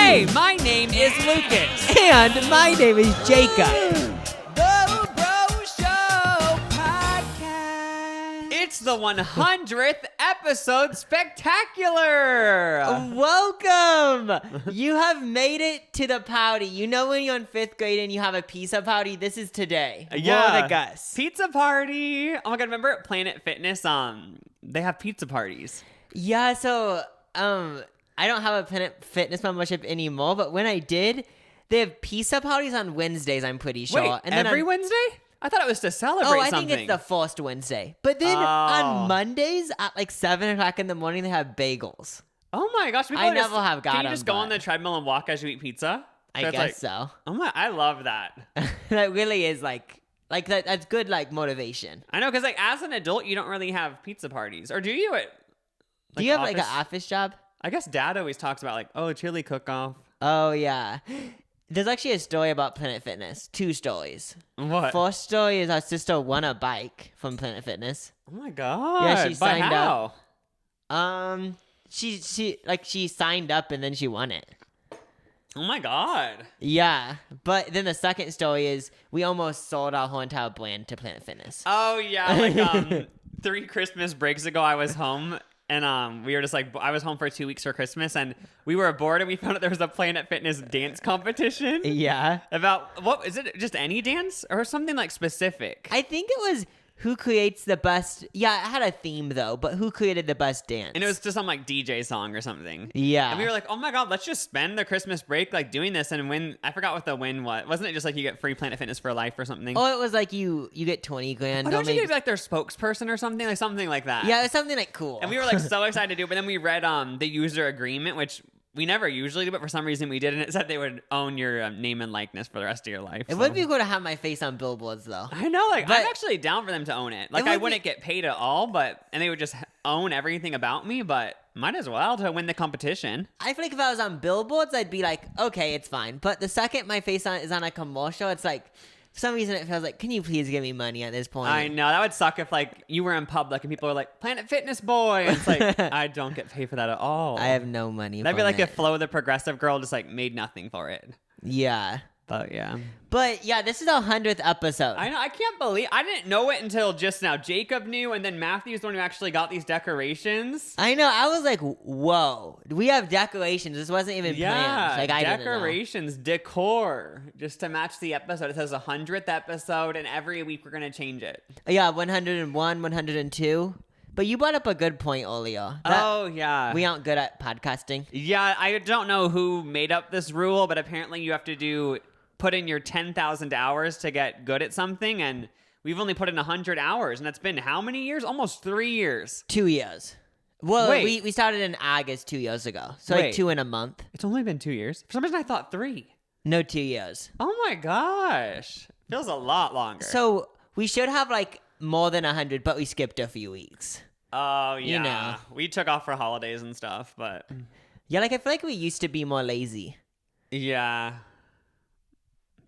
Hey, my name is Lucas. And my name is Jacob. The Bro Show Podcast. It's the 100th episode spectacular. Welcome. You have made it to the party. You know when you're in 5th grade and you have a pizza party? This is today. Yeah. The Gus. Pizza party. Oh my God, remember at Planet Fitness? They have pizza parties. Yeah, so I don't have a Planet Fitness membership anymore, but when I did, they have pizza parties on Wednesdays, I'm pretty sure. Wait, and then every Wednesday? I thought it was to celebrate I something. think it's the first Wednesday. But then on Mondays at like 7 o'clock in the morning, they have bagels. Oh my gosh. I never have got Can you them, just go but- on the treadmill and walk as you eat pizza? I guess so. Oh my, I love that. That really is like that. That's good, like motivation. I know, because like as an adult, you don't really have pizza parties, or do you? Do you have like an office job? I guess Dad always talks about like, oh, chili cook-off. Oh yeah. There's actually a story about Planet Fitness. 2 stories. What? First story is our sister won a bike from Planet Fitness. Oh my God. Yeah, she But signed how? up. She signed up and then she won it. Oh my God. Yeah, but then the second story is we almost sold our whole entire brand to Planet Fitness. Oh yeah, like 3 Christmas breaks ago, I was home. And we were just like, I was home for 2 weeks for Christmas, and we were bored, and we found out there was a Planet Fitness dance competition. Yeah. About, what, is it just any dance or something like specific? I think it was who creates the best. Yeah, it had a theme though, but who created the best dance? And it was just some like DJ song or something. Yeah. And we were like, oh my God, let's just spend the Christmas break like doing this and win. I forgot what the win was. Wasn't it just like you get free Planet Fitness for life or something? Oh, it was like you get 20 grand. Oh, don't you get like their spokesperson or something like that? Yeah, it was something like cool. And we were like so excited to do it, but then we read the user agreement, which we never usually do, but for some reason we did, and it said they would own your name and likeness for the rest of your life. It would be cool to have my face on billboards, though. I know, like, but I'm actually down for them to own it. Like, I wouldn't get paid at all, and they would just own everything about me, but might as well to win the competition. I feel like if I was on billboards, I'd be like, okay, it's fine. But the second my face is on a commercial, it's like, for some reason it feels like, can you please give me money at this point? I know, that would suck if, like, you were in public and people were like, Planet Fitness boy, and it's like, I don't get paid for that at all. I have no money. That'd be like if Flo the Progressive Girl just, like, made nothing for it. Yeah. But yeah. But yeah, this is our 100th episode. I know. I can't believe I didn't know it until just now. Jacob knew, and then Matthew's the one who actually got these decorations. I know. I was like, whoa. We have decorations. This wasn't even planned. Like, I decorations, decor, just to match the episode. It says 100th episode, and every week we're going to change it. Yeah, 101, 102. But you brought up a good point earlier. Oh, yeah. We aren't good at podcasting. Yeah, I don't know who made up this rule, but apparently you have to put in your 10,000 hours to get good at something, and we've only put in 100 hours, and that's been how many years? Almost 3 years. 2 years. Well, Wait. we started in August 2 years ago. So Wait. like 2 in a month. It's only been 2 years? For some reason, I thought 3. No, 2 years. Oh my gosh. Feels a lot longer. So we should have like more than 100, but we skipped a few weeks. Oh, yeah. You know. We took off for holidays and stuff, but... Yeah, like I feel like we used to be more lazy. Yeah.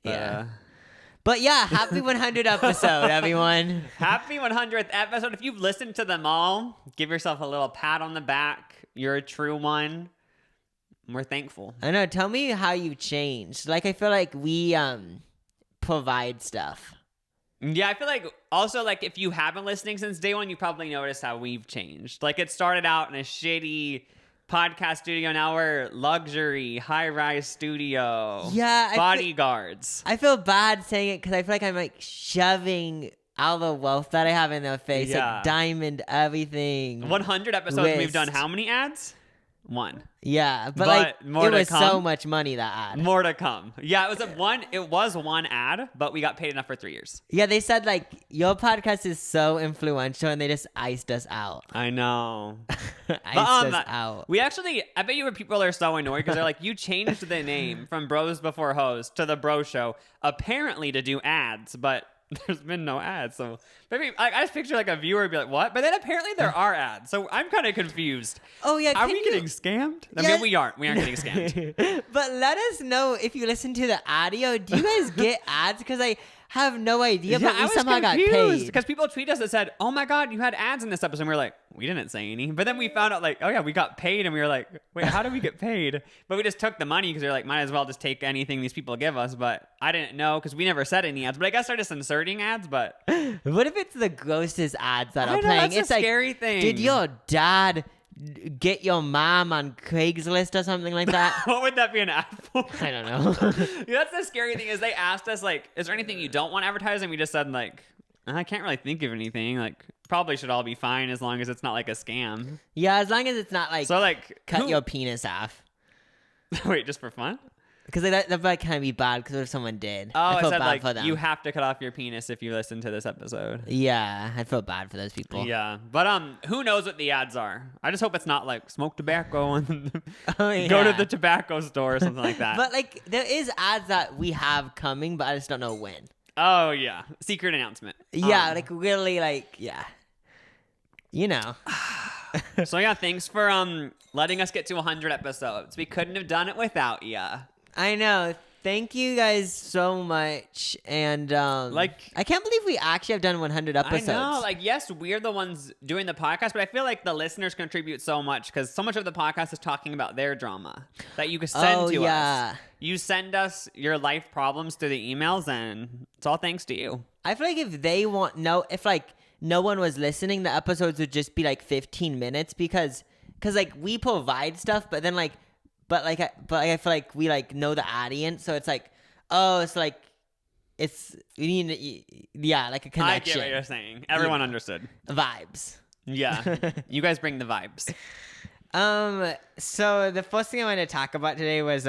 Yeah. But yeah, happy 100 episode, everyone. Happy 100th episode. If you've listened to them all, give yourself a little pat on the back. You're a true one. We're thankful. I know. Tell me how you changed. Like, I feel like we provide stuff. Yeah, I feel like also, like, if you have been listening since day one, you probably noticed how we've changed. Like, it started out in a shitty podcast studio. Now we're luxury, high-rise studio. Yeah. Bodyguards. I feel bad saying it because I feel like I'm like shoving all the wealth that I have in their face. Yeah. Like diamond everything. 100 episodes, we've done List. how many ads? 1. Yeah, but like more it to was come. so much money, that ad. More to come. Yeah, it was one ad, but we got paid enough for 3 years. Yeah, they said like your podcast is so influential and they just iced us out. I know. Iced us out. I bet you people are so annoyed because they're like, you changed the name from Bros Before Hoes to The Bro Show, apparently to do ads, but there's been no ads. So maybe I just picture like a viewer be like, what? But then apparently there are ads. So I'm kind of confused. Oh yeah, Are we getting scammed? I mean, we aren't. We aren't getting scammed. But let us know if you listen to the audio. Do you guys get ads? Because have no idea, Yeah, but I we was somehow got confused paid. because people tweet us that said, "Oh my god, you had ads in this episode." And we were like, "We didn't say any." But then we found out like, "Oh yeah, we got paid," and we were like, "Wait, how did we get paid?" But we just took the money because we were like, "Might as well just take anything these people give us." But I didn't know because we never said any ads. But I guess they're just inserting ads. But What if it's the grossest ads that I are know, playing? that's It's a like, scary thing. did your dad get your mom on Craigslist or something like that? What would that be an ad for? I don't know. Yeah, that's the scary thing is they asked us like, "Is there anything you don't want advertising?" We just said like, "I can't really think of anything. Like, probably should all be fine as long as it's not like a scam." Yeah, as long as it's not like, So like, cut your penis off. wait, just for fun? Because that might kind of be bad because if someone did. Oh, I I feel said bad like for them. you have to cut off your penis if you listen to this episode. Yeah, I feel bad for those people. Yeah, but who knows what the ads are? I just hope it's not like smoke tobacco and Oh, yeah. go to the tobacco store or something like that. But like, there is ads that we have coming, but I just don't know when. Oh yeah, secret announcement. Yeah, like really, like yeah. You know. So yeah, thanks for letting us get to 100 episodes. We couldn't have done it without ya. I know. Thank you guys so much. And Like- I can't believe we actually have done 100 episodes. I know, like yes, we're the ones doing the podcast, but I feel like the listeners contribute so much because so much of the podcast is talking about their drama that you can send to us. You send us your life problems through the emails, and it's all thanks to you. I feel like if they want if like no one was listening, the episodes would just be like 15 minutes because like we provide stuff, but then like I feel like we like know the audience, so it's like, oh, it's like it's you need like a I connection. get what you're saying. Everyone understood. Vibes. Yeah, you guys bring the vibes. So the first thing I wanted to talk about today was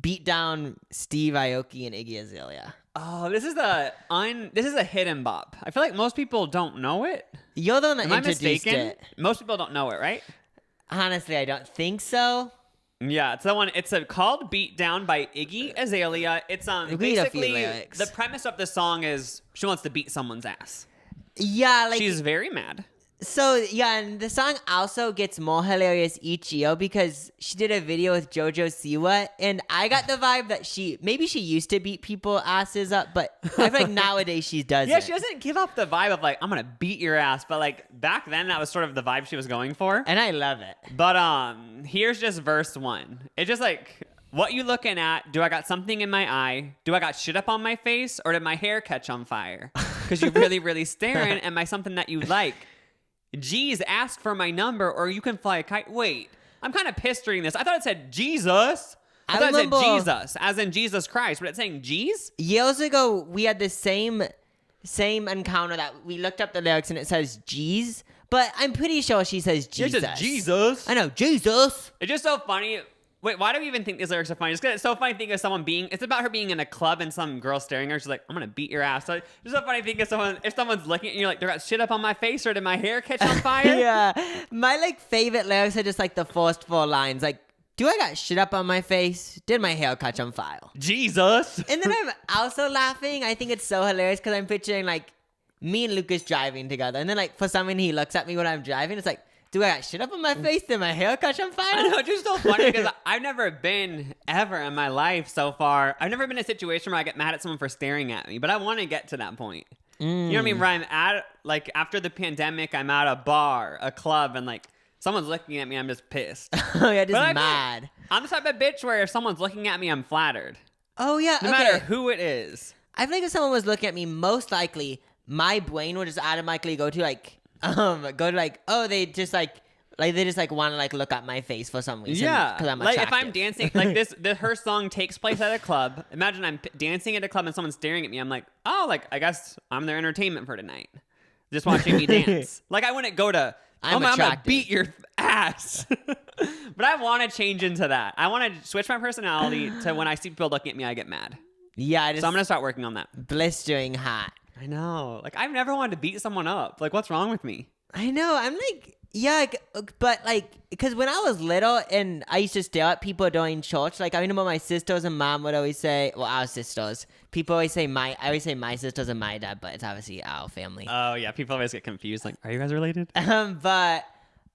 beat down Steve Aoki and Iggy Azalea. Oh, this is a hidden bop. I feel like most people don't know it. You're the one that Am I introduced mistaken? it. Most people don't know it, right? Honestly, I don't think so. Yeah, it's the one. It's called "Beat Down" by Iggy Azalea. It's Read a few basically lyrics. the premise of the song is she wants to beat someone's ass. Yeah, like She's very mad. so. Yeah, and the song also gets more hilarious each year because she did a video with JoJo Siwa, and I got the vibe that she used to beat people asses up, but I feel like nowadays she doesn't. Yeah, she doesn't give off the vibe of like I'm gonna beat your ass, but like back then that was sort of the vibe she was going for. And I love it. But here's just verse 1. It's just like, what you looking at? Do I got something in my eye? Do I got shit up on my face? Or did my hair catch on fire? Because you really, really staring. Am I something that you like? Geez, ask for my number or you can fly a kite. Wait, I'm kind of pissed reading this. I thought it said Jesus. I thought it remember- said Jesus, as in Jesus Christ. But it's saying Jeez? Years ago, we had the same encounter that we looked up the lyrics and it says G's, but I'm pretty sure she says Jesus. It says Jesus. I know, Jesus. It's just so funny. Wait, why do we even think these lyrics are funny? Just because it's so funny to think of someone it's about her being in a club and some girl staring at her. She's like, I'm going to beat your ass. So it's just so funny to think of if someone's looking at you, like, they got shit up on my face or did my hair catch on fire? Yeah. My like favorite lyrics are just like the first 4 lines. Like, do I got shit up on my face? Did my hair catch on fire? Jesus. And then I'm also laughing. I think it's so hilarious because I'm picturing like me and Lucas driving together. And then like for some reason he looks at me when I'm driving. It's like, do I got shit up on my face? Did my hair catch on fire? I know, it's just so funny because I've never been ever in my life so far. I've never been in a situation where I get mad at someone for staring at me, but I want to get to that point. You know what I mean? Where I'm at, like after the pandemic, I'm at a bar, a club, and like someone's looking at me, I'm just pissed. Oh yeah, just But mad. I'm the type of bitch where if someone's looking at me, I'm flattered. Oh yeah, No okay. matter who it is. I feel like if someone was looking at me, most likely my brain would just automatically go to oh, they just want to like look at my face for some reason. Yeah, because I'm like attractive. if I'm dancing, like her song takes place at a club. Imagine I'm dancing at a club and someone's staring at me. I'm like, oh, like I guess I'm their entertainment for tonight. Just watching me dance. Like I wouldn't go to, I'm gonna attractive. beat your ass. But I want to change into that. I want to switch my personality to when I see people looking at me, I get mad. Yeah, So I'm gonna start working on that. blistering hot. I know. Like I've never wanted to beat someone up. Like what's wrong with me? I know. I'm like, yeah, but like, because when I was little and I used to stare at people during church, like I remember my sisters and mom would always say, well, our sisters. People always say I always say my sisters and my dad, but it's obviously our family. Oh yeah, people always get confused. Like, are you guys related? But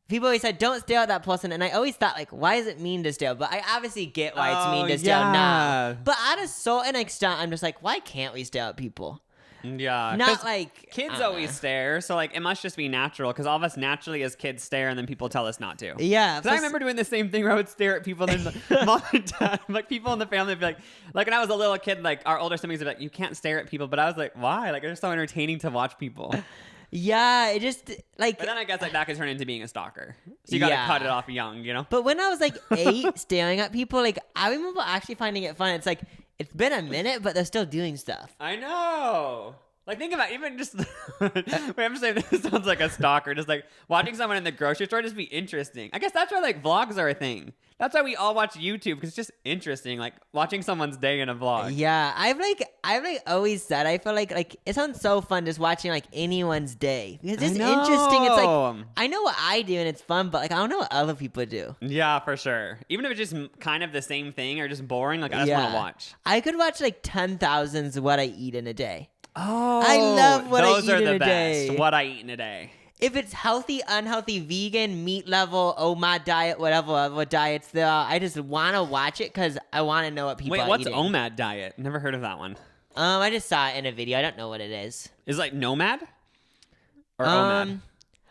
people always said, don't stare at that person. And I always thought, like, why is it mean to stare? But I obviously get why it's mean to stare now. yeah. But at a certain extent, I'm just like, why can't we stare at people? Yeah. Not 'cause like kids always stare, so like it must just be natural because all of us naturally as kids stare and then people tell us not to. Yeah. Because I remember doing the same thing where I would stare at people and then mom and dad, like people in the family would be like when I was a little kid, like our older siblings would be like, you can't stare at people. But I was like, why? Like it's so entertaining to watch people. Yeah, it just like. But then I guess like that could turn into being a stalker. So you got to Yeah. cut it off young, you know? But when I was like 8, staring at people, like I remember actually finding it fun. It's like it's been a minute, but they're still doing stuff. I know. Like think about even just wait, I'm just saying this sounds like a stalker. Just like watching someone in the grocery store just be interesting. I guess that's why like vlogs are a thing. That's why we all watch YouTube because it's just interesting, like watching someone's day in a vlog. Yeah, I've always said I feel like it sounds so fun just watching like anyone's day because it's interesting. It's like I know what I do and it's fun, but like I don't know what other people do. Yeah, for sure. Even if it's just kind of the same thing or just boring, like I just want to watch. I could watch like 10,000s of what I eat in a day. Oh, I love what I eat in a best. day. What I eat in a day. If it's healthy, unhealthy, vegan, meat level, OMAD diet, whatever diets there are, I just want to watch it because I want to know what people are what's eating. OMAD diet? Never heard of that one. I just saw it in a video. I don't know what it is. Is it like Nomad? Or OMAD?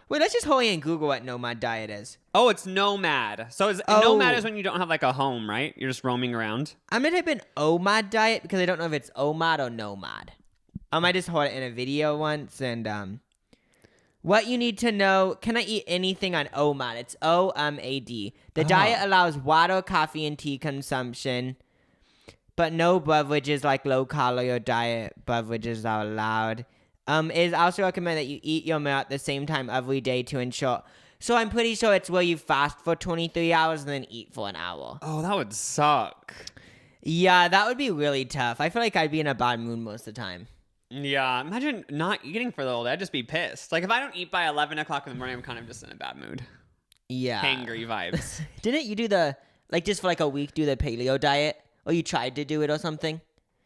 Wait, let's just hurry and Google what nomad diet is. Oh, it's Nomad. So Nomad is when you don't have like a home, right? You're just roaming around. I'm going to type in OMAD diet because I don't know if it's OMAD or nomad. I just heard it in a video once and what you need to know, can I eat anything on OMAD? It's OMAD. The diet allows water, coffee, and tea consumption, but no beverages like low-calorie or diet beverages are allowed. It is also recommended that you eat your meal at the same time every day to ensure. So I'm pretty sure it's where you fast for 23 hours and then eat for an hour. Oh, that would suck. Yeah, that would be really tough. I feel like I'd be in a bad mood most of the time. Yeah, imagine not eating for the whole day. I'd just be pissed. Like, if I don't eat by 11 o'clock in the morning, I'm kind of just in a bad mood. Yeah. Hangry vibes. Didn't you do just for like a week, do the paleo diet? Or you tried to do it or something?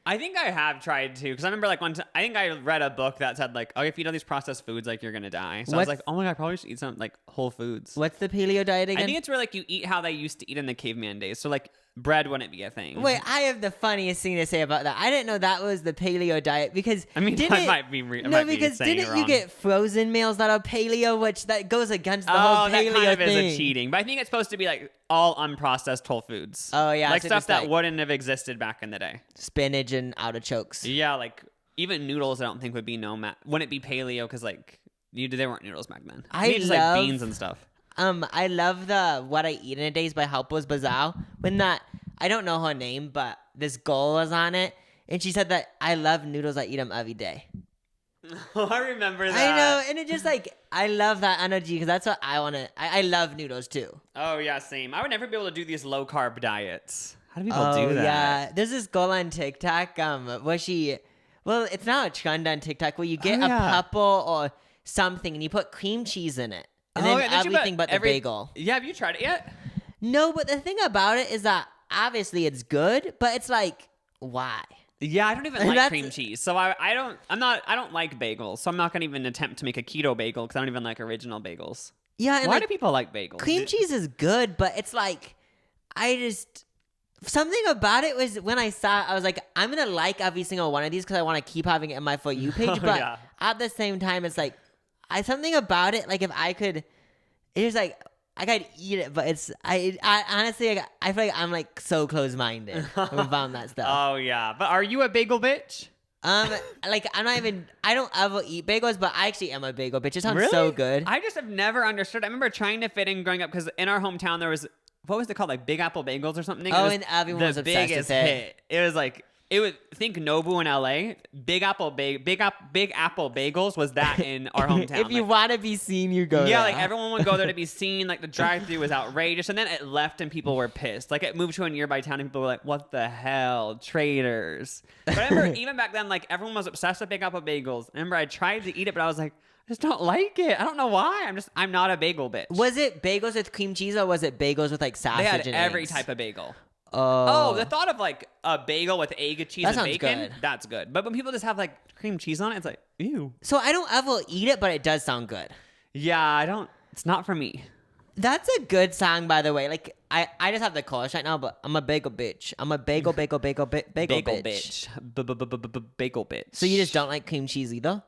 I think I have tried to, because I remember like one time, I think I read a book that said like, oh, if you eat all these processed foods, like you're going to die. So I was like, oh my God, I probably should eat some like whole foods. What's the paleo diet again? I think it's where like you eat how they used to eat in the caveman days. So like bread wouldn't be a thing. Wait, I have the funniest thing to say about that. I didn't know that was the paleo diet because I mean, that might be because didn't you get frozen meals that are paleo, which that goes against the whole paleo that kind of thing. is a cheating. But I think it's supposed to be like all unprocessed whole foods. Oh yeah, like so stuff just, that like, wouldn't have existed back in the day. Spinach and artichokes. Yeah, like even noodles. I don't think would be wouldn't be paleo because like they weren't noodles back then. Just like beans and stuff. I love the What I Eat in a Day by Helpers Bazaar. When I don't know her name, but this girl was on it, and she said that I love noodles. I eat them every day. Oh, I remember that. I know, and it just like I love that energy because that's what I want to. I love noodles too. Oh yeah, same. I would never be able to do these low carb diets. How do people do that? Yeah, there's this girl on TikTok. Where it's now a trend on TikTok where you get a purple or something and you put cream cheese in it, and then everything but the bagel. Yeah, have you tried it yet? No, but the thing about it is that obviously it's good, but it's like why? Yeah, I don't even like cream cheese, so I don't like bagels, so I'm not gonna even attempt to make a keto bagel because I don't even like original bagels. Yeah, and why do people like bagels? Cream cheese is good, but it's like something about it was when I saw it, I was like, I'm gonna like every single one of these because I want to keep having it in my For You page, but at the same time, it's like something about it. Like if I could, it's like. I could eat it, but I honestly, I feel like I'm like so close-minded about that stuff. Oh yeah, but are you a bagel bitch? Like I don't ever eat bagels, but I actually am a bagel bitch. It sounds really? so good. I just have never understood. I remember trying to fit in growing up because in our hometown there was, what was it called, like Big Apple Bagels or something? Oh, and everyone was obsessed with it. Hit. It was like. Think Nobu in LA. Big Apple Bagels was that in our hometown. If you want to be seen, you go. Yeah, there. like everyone would go there to be seen. Like the drive-thru was outrageous, and then it left, and people were pissed. Like it moved to a nearby town, and people were like, "What the hell, traitors!" But I remember even back then, like everyone was obsessed with Big Apple Bagels. I remember I tried to eat it, but I was like, I just don't like it. I don't know why. I'm not a bagel bitch. Was it bagels with cream cheese or was it bagels with like sausage? They had and every eggs? type of bagel. Oh, The thought of like a bagel with egg, cheese, and bacon, good. That's good. But when people just have like cream cheese on it, it's like, ew. So I don't ever eat it, but it does sound good. Yeah, it's not for me. That's a good song, by the way. Like, I just have the chorus right now, but I'm a bagel bitch. I'm a bagel bagel bitch. Bagel bitch. So you just don't like cream cheese either?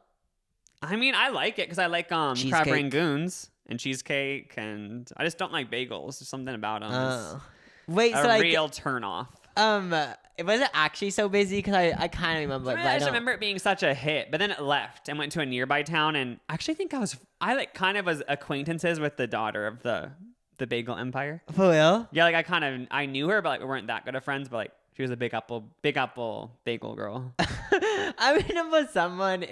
I mean, I like it because I like crab Cheesecake. rangoons and cheesecake, and I just don't like bagels. There's something about them. Oh. Wait, A so like, real turn off. was it actually so busy? Because I kind of remember, but I I just don't. remember it being such a hit, but then it left and went to a nearby town. And I actually think I like kind of was acquaintances with the daughter of the bagel empire. For real? Yeah, like I knew her, but like we weren't that good of friends. But like she was a big apple bagel girl. I remember someone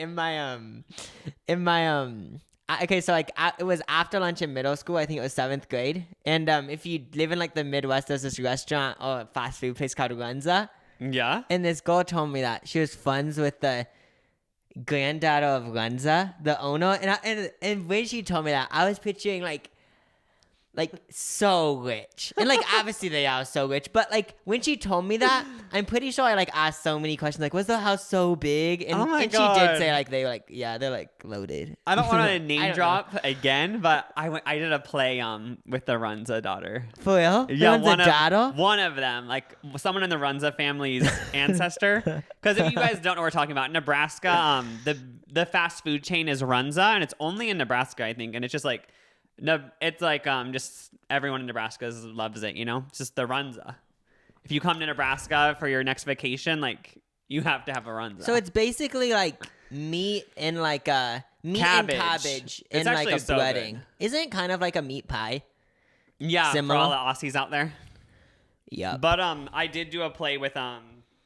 okay, so like it was after lunch in middle school. I think it was 7th grade. And if you live in like the Midwest, there's this restaurant or fast food place called Runza. Yeah. And this girl told me that she was friends with the granddaughter of Runza, the owner. And when she told me that, I was picturing like so rich. And like obviously they are so rich, but like when she told me that, I'm pretty sure I like asked so many questions like, was the house so big? And, Oh my and God. she did say like they were like, yeah, they're like loaded. I don't want to I name don't drop again, but I did a play with the Runza daughter. For real? Yeah, Runza daughter? one of them, like someone in the Runza family's ancestor. Because if you guys don't know what we're talking about, Nebraska, the fast food chain is Runza, and it's only in Nebraska, I think, and it's just like. No, it's like just everyone in Nebraska loves it, you know? It's just the Runza. If you come to Nebraska for your next vacation, like you have to have a Runza. So it's basically like meat and like meat Cabbage. and cabbage It's and like actually a so breading. good. Isn't it kind of like a meat pie? yeah, similar. for all the Aussies out there. Yeah. But I did do a play with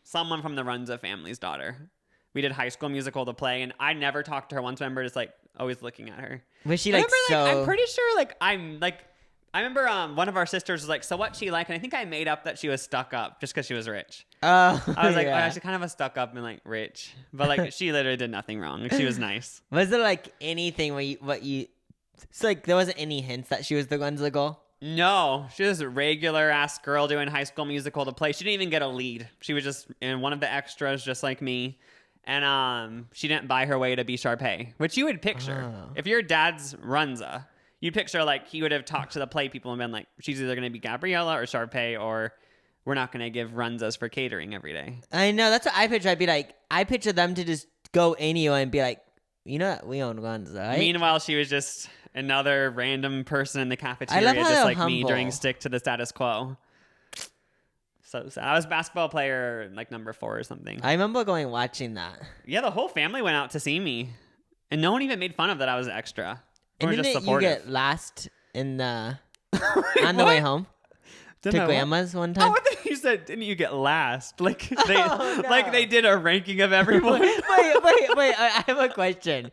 someone from the Runza family's daughter. We did High School Musical the play, and I never talked to her once. I remember just like always looking at her. Was she I like remember, so? I'm pretty sure like I remember one of our sisters was like, so what's she like? And I think I made up that she was stuck up just because she was rich. I was like, yeah. oh, she's kind of a stuck up and like rich. But like she literally did nothing wrong. Like, she was nice. Was there like anything so like there wasn't any hints that she was the Runza girl? No, she was a regular ass girl doing High School Musical to play. She didn't even get a lead. She was just in one of the extras just like me. And she didn't buy her way to be Sharpay, which you would picture. Oh. If your dad's Runza, you'd picture like he would have talked to the play people and been like, she's either going to be Gabriella or Sharpay, or we're not going to give Runzas for catering every day. I know, that's what I picture. I'd be like, I picture them to just go anywhere and be like, you know what, we own Runza, right? Meanwhile, she was just another random person in the cafeteria, how just they're like me humble. during stick to the status quo. So sad. I was basketball player like number 4 or something. I remember watching that. Yeah, the whole family went out to see me, and no one even made fun of that I was extra. They And were just didn't you supportive. get last in the Wait, on the what? way home Didn't to I what? grandma's one Oh, time? I thought you said, didn't you get last? Like they, Oh, no. like they did a ranking of everyone. wait! I have a question.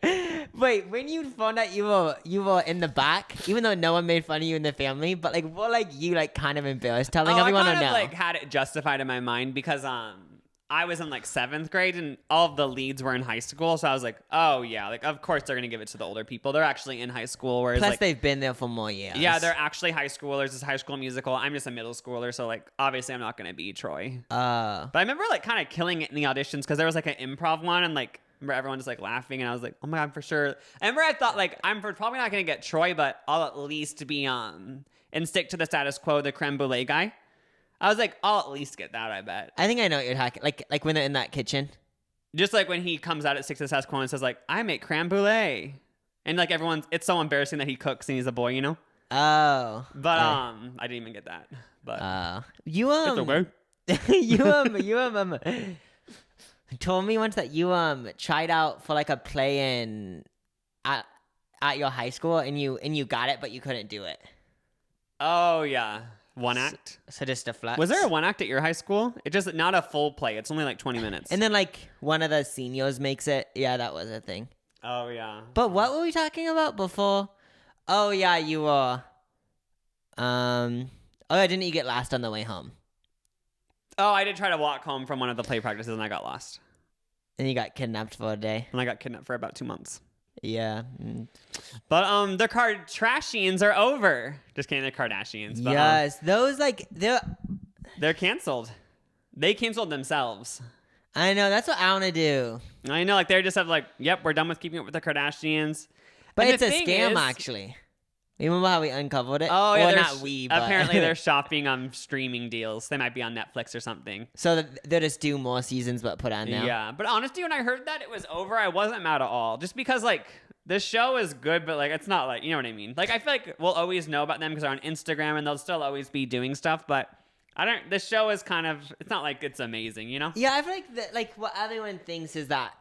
Wait, when you found out you were in the back, even though no one made fun of you in the family, but like, were like you like kind of embarrassed telling everyone I or kind no? of like had it justified in my mind because I was in like 7th grade and all of the leads were in high school, so I was like, oh yeah, like of course they're gonna give it to the older people. They're actually in high school, whereas Plus, like they've been there for more years. yeah, they're actually high schoolers. It's High School Musical. I'm just a middle schooler, so like obviously I'm not gonna be Troy. But I remember like kind of killing it in the auditions because there was like an improv one and like remember everyone just like laughing and I was like, oh my god, for sure. I remember I thought like I'm probably not gonna get Troy, but I'll at least be and stick to the status quo, the creme brulee guy. I was like, I'll at least get that, I bet. I think I know what you're talking. Like when they're in that kitchen. Just like when he comes out at 6 to the status quo and says like, I make creme brulee. And like it's so embarrassing that he cooks and he's a boy, you know? Oh. But I didn't even get that. But You it's okay. you told me once that you tried out for like a play at your high school and you got it but you couldn't do it. Oh yeah. One act. So just a flex. Was there a one act at your high school? It just not a full play. It's only like 20 minutes. And then like one of the seniors makes it. Yeah, that was a thing. Oh yeah. But what were we talking about before? Oh yeah, you were. Oh, didn't you get last on the way home? Oh, I did try to walk home from one of the play practices and I got lost. And you got kidnapped for a day. And I got kidnapped for about 2 months. Yeah. But the Kardashians are over. Just kidding, the Kardashians. But, Yes, those like they're canceled. They canceled themselves. I know, that's what I want to do. I know, like they're just have like, yep, we're done with keeping up with the Kardashians. But And it's the a thing scam is- actually. Remember how we uncovered it? Oh, yeah. Well, not we, but apparently they're shopping on streaming deals. They might be on Netflix or something. so they'll just do more seasons, but put on now. Yeah. But honestly, when I heard that it was over, I wasn't mad at all. Just because, like, this show is good, but, like, it's not, like, you know what I mean? Like, I feel like we'll always know about them because they're on Instagram and they'll still always be doing stuff. But this show is kind of, it's not like it's amazing, you know? Yeah, I feel like what everyone thinks is that,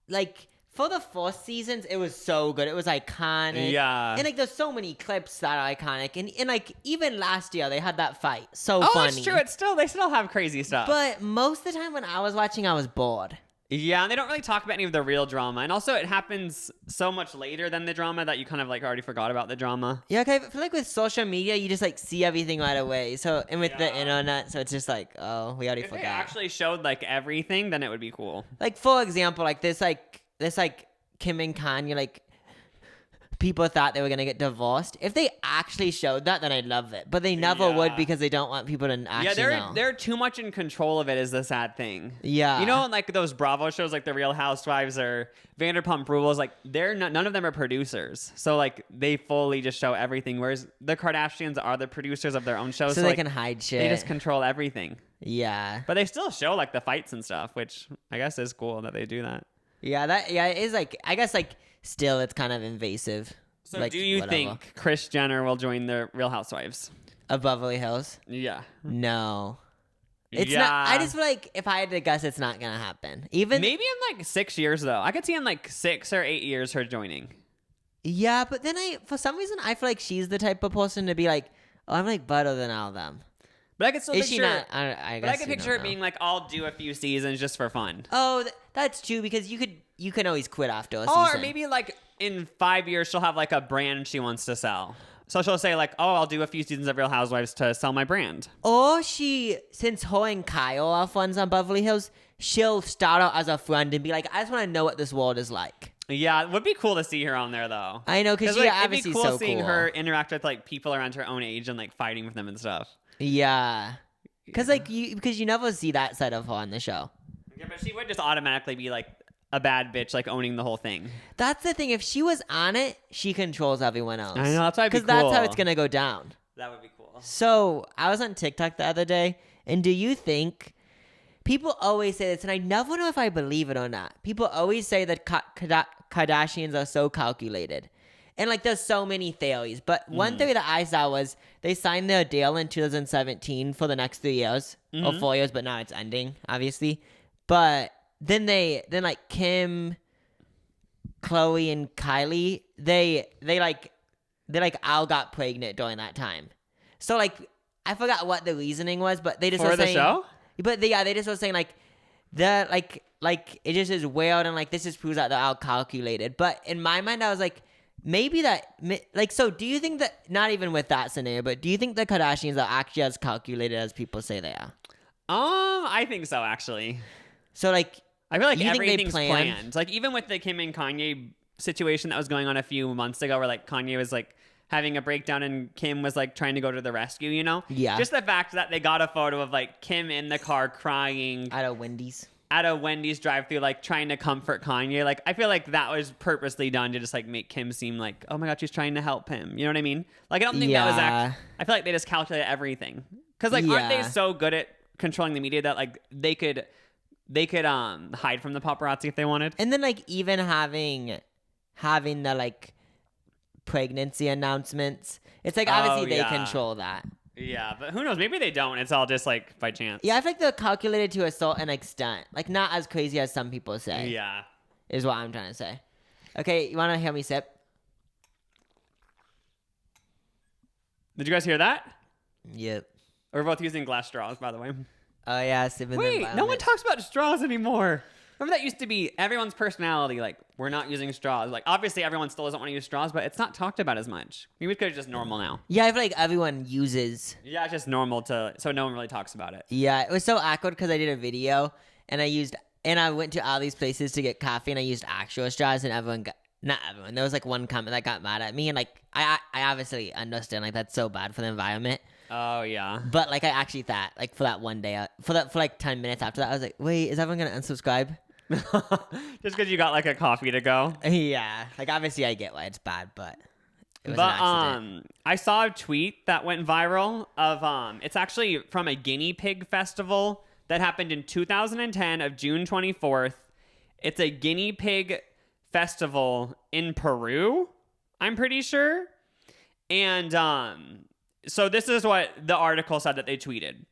like, for the first seasons, it was so good. It was iconic. Yeah. And, like, there's so many clips that are iconic. And like, even last year, they had that fight. So Oh, funny. it's true. They still have crazy stuff. But most of the time when I was watching, I was bored. Yeah, and they don't really talk about any of the real drama. And also, it happens so much later than the drama that you kind of, like, already forgot about the drama. Yeah, okay. I feel like with social media, you just, like, see everything right away. So, and with the internet, so it's just like, oh, we already If forgot. they actually showed, like, everything, then it would be cool. Like, for example, like, this Kim and Kanye, like, people thought they were gonna get divorced. If they actually showed that, then I'd love it. But they never would because they don't want people to actually know. They're too much in control of it is the sad thing. Yeah. You know, like those Bravo shows like The Real Housewives or Vanderpump Rules, like none of them are producers. So like they fully just show everything. Whereas the Kardashians are the producers of their own shows. So they like, can hide shit. They just control everything. Yeah. But they still show like the fights and stuff, which I guess is cool that they do that. Yeah, it is like, I guess like still it's kind of invasive. So like, do you think Kris Jenner will join the Real Housewives? Of Beverly Hills? Yeah. No. It's not. I just feel like if I had to guess, it's not gonna happen. Even maybe in like 6 years though. I could see in like 6 or 8 years her joining. Yeah, but then for some reason I feel like she's the type of person to be like, oh, I'm like better than all of them. But I could still Is picture. she not? I guess But I could picture it being like, I'll do a few seasons just for fun. Oh, that's true because you can always quit after a season. Or maybe like in 5 years she'll have like a brand she wants to sell. So she'll say like, oh, I'll do a few seasons of Real Housewives to sell my brand. Or since her and Kyle are friends on Beverly Hills, she'll start out as a friend and be like, I just want to know what this world is like. Yeah, it would be cool to see her on there though. I know because like, obviously it'd be cool so seeing cool. her interact with like people around her own age and like fighting with them and stuff. Yeah, because you never see that side of her on the show. Yeah, but she would just automatically be like a bad bitch, like owning the whole thing. That's the thing. If she was on it, she controls everyone else. I know, that's why because that's how it's gonna go down. That would be cool. So I was on TikTok the other day, and do you think people always say this, and I never know if I believe it or not. People always say that Kardashians are so calculated. And, like, there's so many theories. But one theory that I saw was they signed their deal in 2017 for the next 3 years. Or 4 years, but now it's ending, obviously. But then like, Kim, Khloe, and Kylie, they all got pregnant during that time. So, like, I forgot what the reasoning was, but they just For were the saying... show? But, they just were saying, like, like, it just is weird, and, like, this just proves that they're all calculated. But in my mind, I was like... Maybe that, like, so do you think that, not even with that scenario, but do you think the Kardashians are actually as calculated as people say they are? I think so, actually. So, like, I feel like you think they everything's planned? planned. Like, even with the Kim and Kanye situation that was going on a few months ago where, like, Kanye was, like, having a breakdown and Kim was, like, trying to go to the rescue, you know? Yeah. Just the fact that they got a photo of, like, Kim in the car crying. Out of Wendy's. At a Wendy's drive-thru, like, trying to comfort Kanye. Like, I feel like that was purposely done to just, like, make Kim seem like, oh my God, she's trying to help him. You know what I mean? Like, I don't think that was I feel like they just calculated everything. Because, like, aren't they so good at controlling the media that, like, they could hide from the paparazzi if they wanted? And then, like, even having the, like, pregnancy announcements, it's like, obviously they control that. Yeah, but who knows? Maybe they don't. It's all just, like, by chance. Yeah, I feel like they're calculated to a certain extent. Like, not as crazy as some people say. Yeah. Is what I'm trying to say. Okay, you want to hear me sip? Did you guys hear that? Yep. We're both using glass straws, by the way. Oh, yeah, sipping Wait, no one talks about straws anymore. Remember that used to be everyone's personality, like, we're not using straws. Like, obviously everyone still doesn't want to use straws, but it's not talked about as much. Maybe it's just normal now. Yeah, I feel like everyone uses. Yeah, it's just normal so no one really talks about it. Yeah, it was so awkward because I did a video, and I went to all these places to get coffee, and I used actual straws, and not everyone, there was, like, one comment that got mad at me, and, like, I obviously understand, like, that's so bad for the environment. Oh, yeah. But, like, I actually thought, like, for that one day, for like 10 minutes after that, I was like, wait, is everyone going to unsubscribe? Just because you got, like, a coffee to go? Yeah. Like, obviously I get why it's bad, but it was But an accident. I saw a tweet that went viral of it's actually from a guinea pig festival that happened in 2010 of June 24th. It's a guinea pig festival in Peru, I'm pretty sure. And so this is what the article said that they tweeted.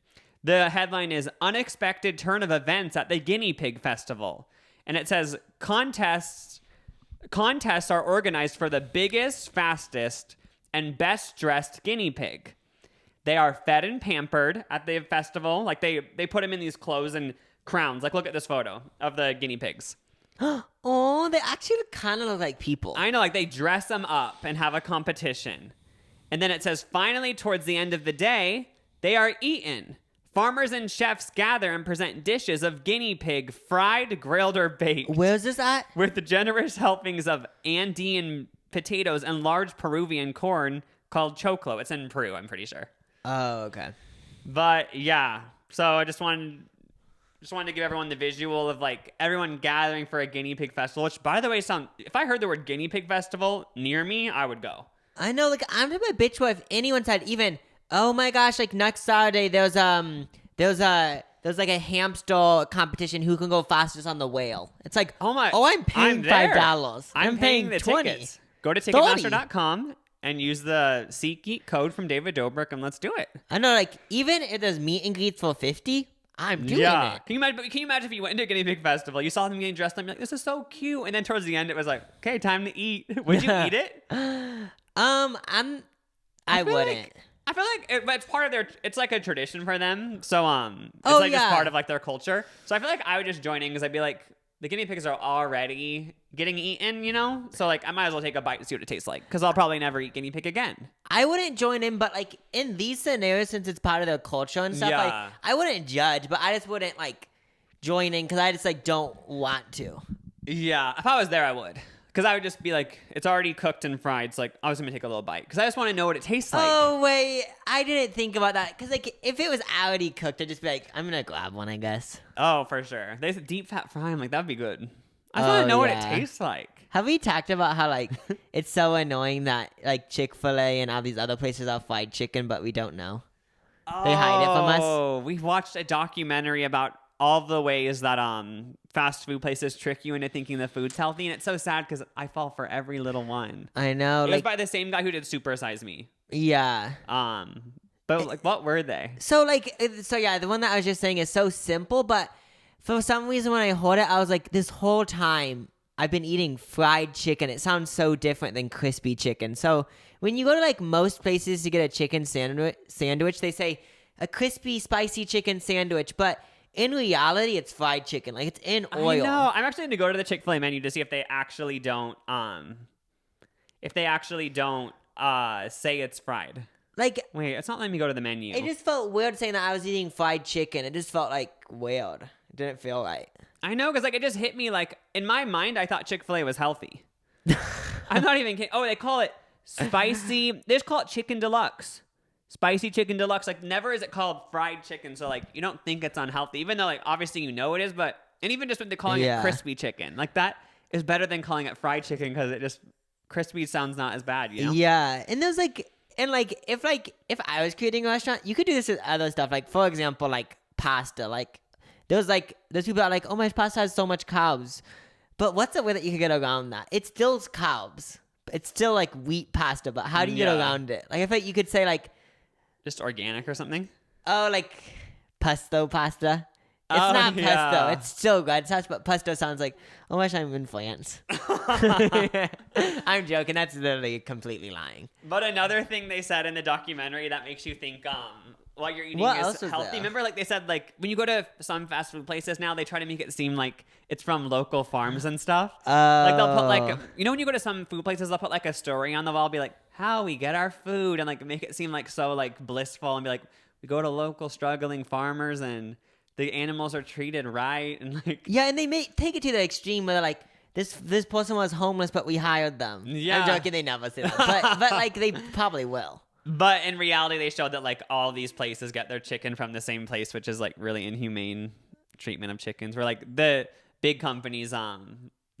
The headline is "Unexpected Turn of Events at the Guinea Pig Festival." And it says contests are organized for the biggest, fastest, and best dressed guinea pig. They are fed and pampered at the festival. Like they put them in these clothes and crowns. Like look at this photo of the guinea pigs. Oh, they actually kind of look like people. I know, like they dress them up and have a competition. And then it says, finally, towards the end of the day, they are eaten. Farmers and chefs gather and present dishes of guinea pig, fried, grilled, or baked. Where's this at? With the generous helpings of Andean potatoes and large Peruvian corn called choclo. It's in Peru, I'm pretty sure. Oh, okay. But yeah, so I just wanted to give everyone the visual of like everyone gathering for a guinea pig festival, which by the way, if I heard the word guinea pig festival near me, I would go. I know, like I'm the bitch where if anyone said even, oh my gosh, like next Saturday there's like a hamster competition who can go fastest on the whale. It's like, I'm paying $5. I'm paying the 20. tickets. Go to Ticketmaster.com and use the SeatGeek code from David Dobrik and let's do it. I know, like even if there's meet and greets for $50, I'm doing it. Can you imagine if you went into a guinea pig festival, you saw them getting dressed up, you're like, this is so cute, and then towards the end it was like, okay, time to eat. Would you eat it? I wouldn't. I feel like it's part of it's like a tradition for them. So, it's just part of like their culture. So I feel like I would just join in because I'd be like, the guinea pigs are already getting eaten, you know? So like I might as well take a bite and see what it tastes like because I'll probably never eat guinea pig again. I wouldn't join in, but like in these scenarios, since it's part of their culture and stuff, like I wouldn't judge, but I just wouldn't like join in because I just like don't want to. Yeah, if I was there, I would. Because I would just be like, it's already cooked and fried. It's like, I was going to take a little bite. Because I just want to know what it tastes like. Oh, wait. I didn't think about that. Because, like, if it was already cooked, I'd just be like, I'm going to grab one, I guess. Oh, for sure. There's a deep fat fry. I'm like, that'd be good. I just want to know what it tastes like. Have we talked about how, like, it's so annoying that, like, Chick-fil-A and all these other places are fried chicken, but we don't know? They hide it from us? Oh, we watched a documentary about all the ways that fast food places trick you into thinking the food's healthy, and it's so sad because I fall for every little one. I know. It was by the same guy who did Super Size Me. Yeah. But like, what were they? So yeah, the one that I was just saying is so simple, but for some reason when I heard it, I was like, this whole time I've been eating fried chicken. It sounds so different than crispy chicken. So when you go to like most places to get a chicken sandwich, they say a crispy, spicy chicken sandwich, but in reality, it's fried chicken. Like, it's in oil. I know. I'm actually going to go to the Chick-fil-A menu to see if they actually don't, say it's fried. Like, wait, it's not letting me go to the menu. It just felt weird saying that I was eating fried chicken. It just felt, like, weird. It didn't feel right. I know, because, like, it just hit me, like, in my mind, I thought Chick-fil-A was healthy. I'm not even kidding. Oh, they call it spicy. They just call it chicken deluxe. Spicy chicken deluxe. Like, never is it called fried chicken. So, like, you don't think it's unhealthy, even though, like, obviously you know it is. But, and even just when they're calling it crispy chicken, like, that is better than calling it fried chicken because it just, crispy sounds not as bad, you know? Yeah. And there's, like, if I was creating a restaurant, you could do this with other stuff. Like, for example, like, pasta. Like, there's people that are like, oh, my pasta has so much carbs. But what's the way that you could get around that? It's still carbs. It's still, like, wheat pasta. But how do you get around it? Like, I feel like you could say, like, just organic or something? Oh, like pesto pasta. It's not pesto. It's still red sauce, but pesto sounds like, oh my gosh, I'm in France. I'm joking. That's literally completely lying. But another thing they said in the documentary that makes you think what you're eating is healthy. Remember, like they said, like when you go to some fast food places now, they try to make it seem like it's from local farms and stuff. Like they'll put like, you know, when you go to some food places, they'll put like a story on the wall, be like, how we get our food, and like make it seem like so like blissful, and be like, we go to local struggling farmers and the animals are treated right, and like and they may take it to the extreme where they're like, this person was homeless, but we hired them. I'm joking, they never say that, but like they probably will. But in reality, they showed that like all these places get their chicken from the same place, which is like really inhumane treatment of chickens. Where like the big companies,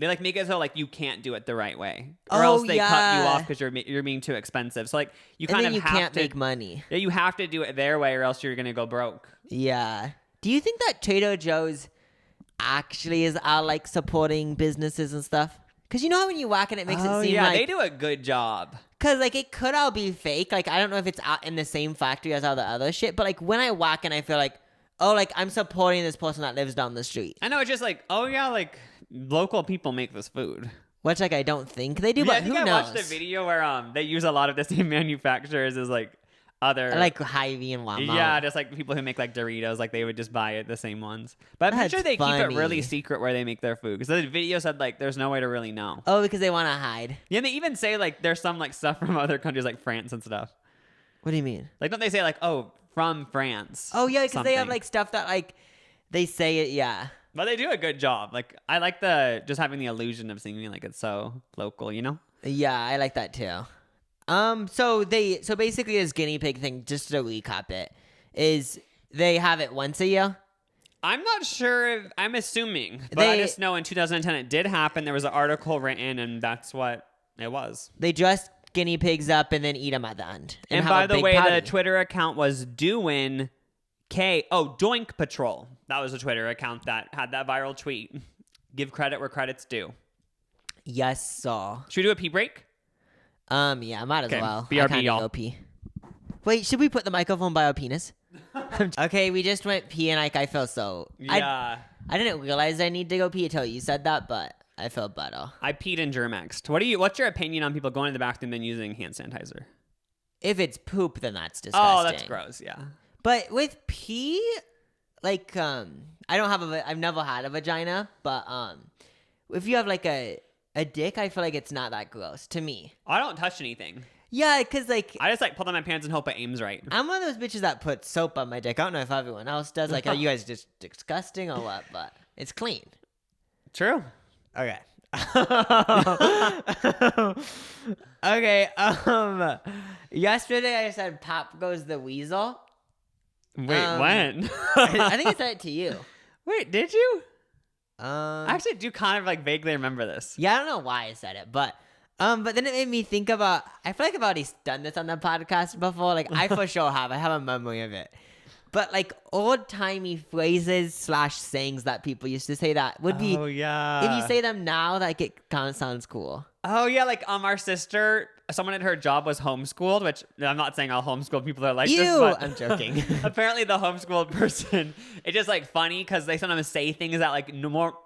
They like make it so like you can't do it the right way, or else they cut you off because you're being too expensive. So like you kind of can't make money. Yeah, you have to do it their way, or else you're gonna go broke. Yeah. Do you think that Trader Joe's actually is out like supporting businesses and stuff? Because you know how when you walk in, it makes it seem like they do a good job. Because like it could all be fake. Like I don't know if it's out in the same factory as all the other shit, but like when I walk in, I feel like, oh, like I'm supporting this person that lives down the street. I know, it's just like, oh yeah, like local people make this food. Which like I don't think they do, Yeah, but I think who I knows? watched a video where they use a lot of the same manufacturers as like other like Hy-Vee and Walmart. Yeah, just like people who make like Doritos, like they would just buy it the same ones. But I'm pretty That's sure they keep funny. it really secret where they make their food, because the video said like there's no way to really know. Oh, because they want to hide. Yeah, and they even say like there's some like stuff from other countries like France and stuff. What do you mean? Like don't they say like, oh, from France? Oh yeah, because they have something. like stuff that like they say it. Yeah. But they do a good job. Like I like the just having the illusion of seeming like it's so local, you know? Yeah, I like that too. So basically this guinea pig thing, just to recap it, is they have it once a year. I'm not sure. I'm assuming, but I just know in 2010 it did happen. There was an article written, and that's what it was. They dress guinea pigs up and then eat them at the end. And have by a the big way, party. the Twitter account was Doink Patrol. That was a Twitter account that had that viral tweet. Give credit where credit's due. Yes, sir. Should we do a pee break? Yeah, might as Okay, well. BRB, I kinda y'all. go pee. Wait, should we put the microphone by our penis? Okay, we just went pee and like I feel so. Yeah. I didn't realize I need to go pee until you said that, but I feel better. I peed in Germexed. What's your opinion on people going to the bathroom and using hand sanitizer? If it's poop, then that's disgusting. Oh, that's gross. Yeah. But with pee, like I've never had a vagina, but if you have like a dick, I feel like it's not that gross to me. I don't touch anything. Yeah, because like I just like pull down my pants and hope it aims right. I'm one of those bitches that put soap on my dick. I don't know if everyone else does. Like, are you guys just disgusting or what? But it's clean. True. Okay. Okay. Yesterday I said Pop Goes the Weasel. Wait, when? I think I said it to you. Wait, did you? I I actually do kind of like vaguely remember this. Yeah, I don't know why I said it, but then it made me think about. I feel like I've already done this on the podcast before. Like I for sure have. I have a memory of it. But like old timey phrases / sayings that people used to say that would be. Oh yeah. If you say them now, like it kind of sounds cool. Oh yeah, like our sister, someone at her job was homeschooled, which I'm not saying all homeschooled people are like Ew! this, but I'm joking. apparently the homeschooled person, it's just like funny because they sometimes say things that like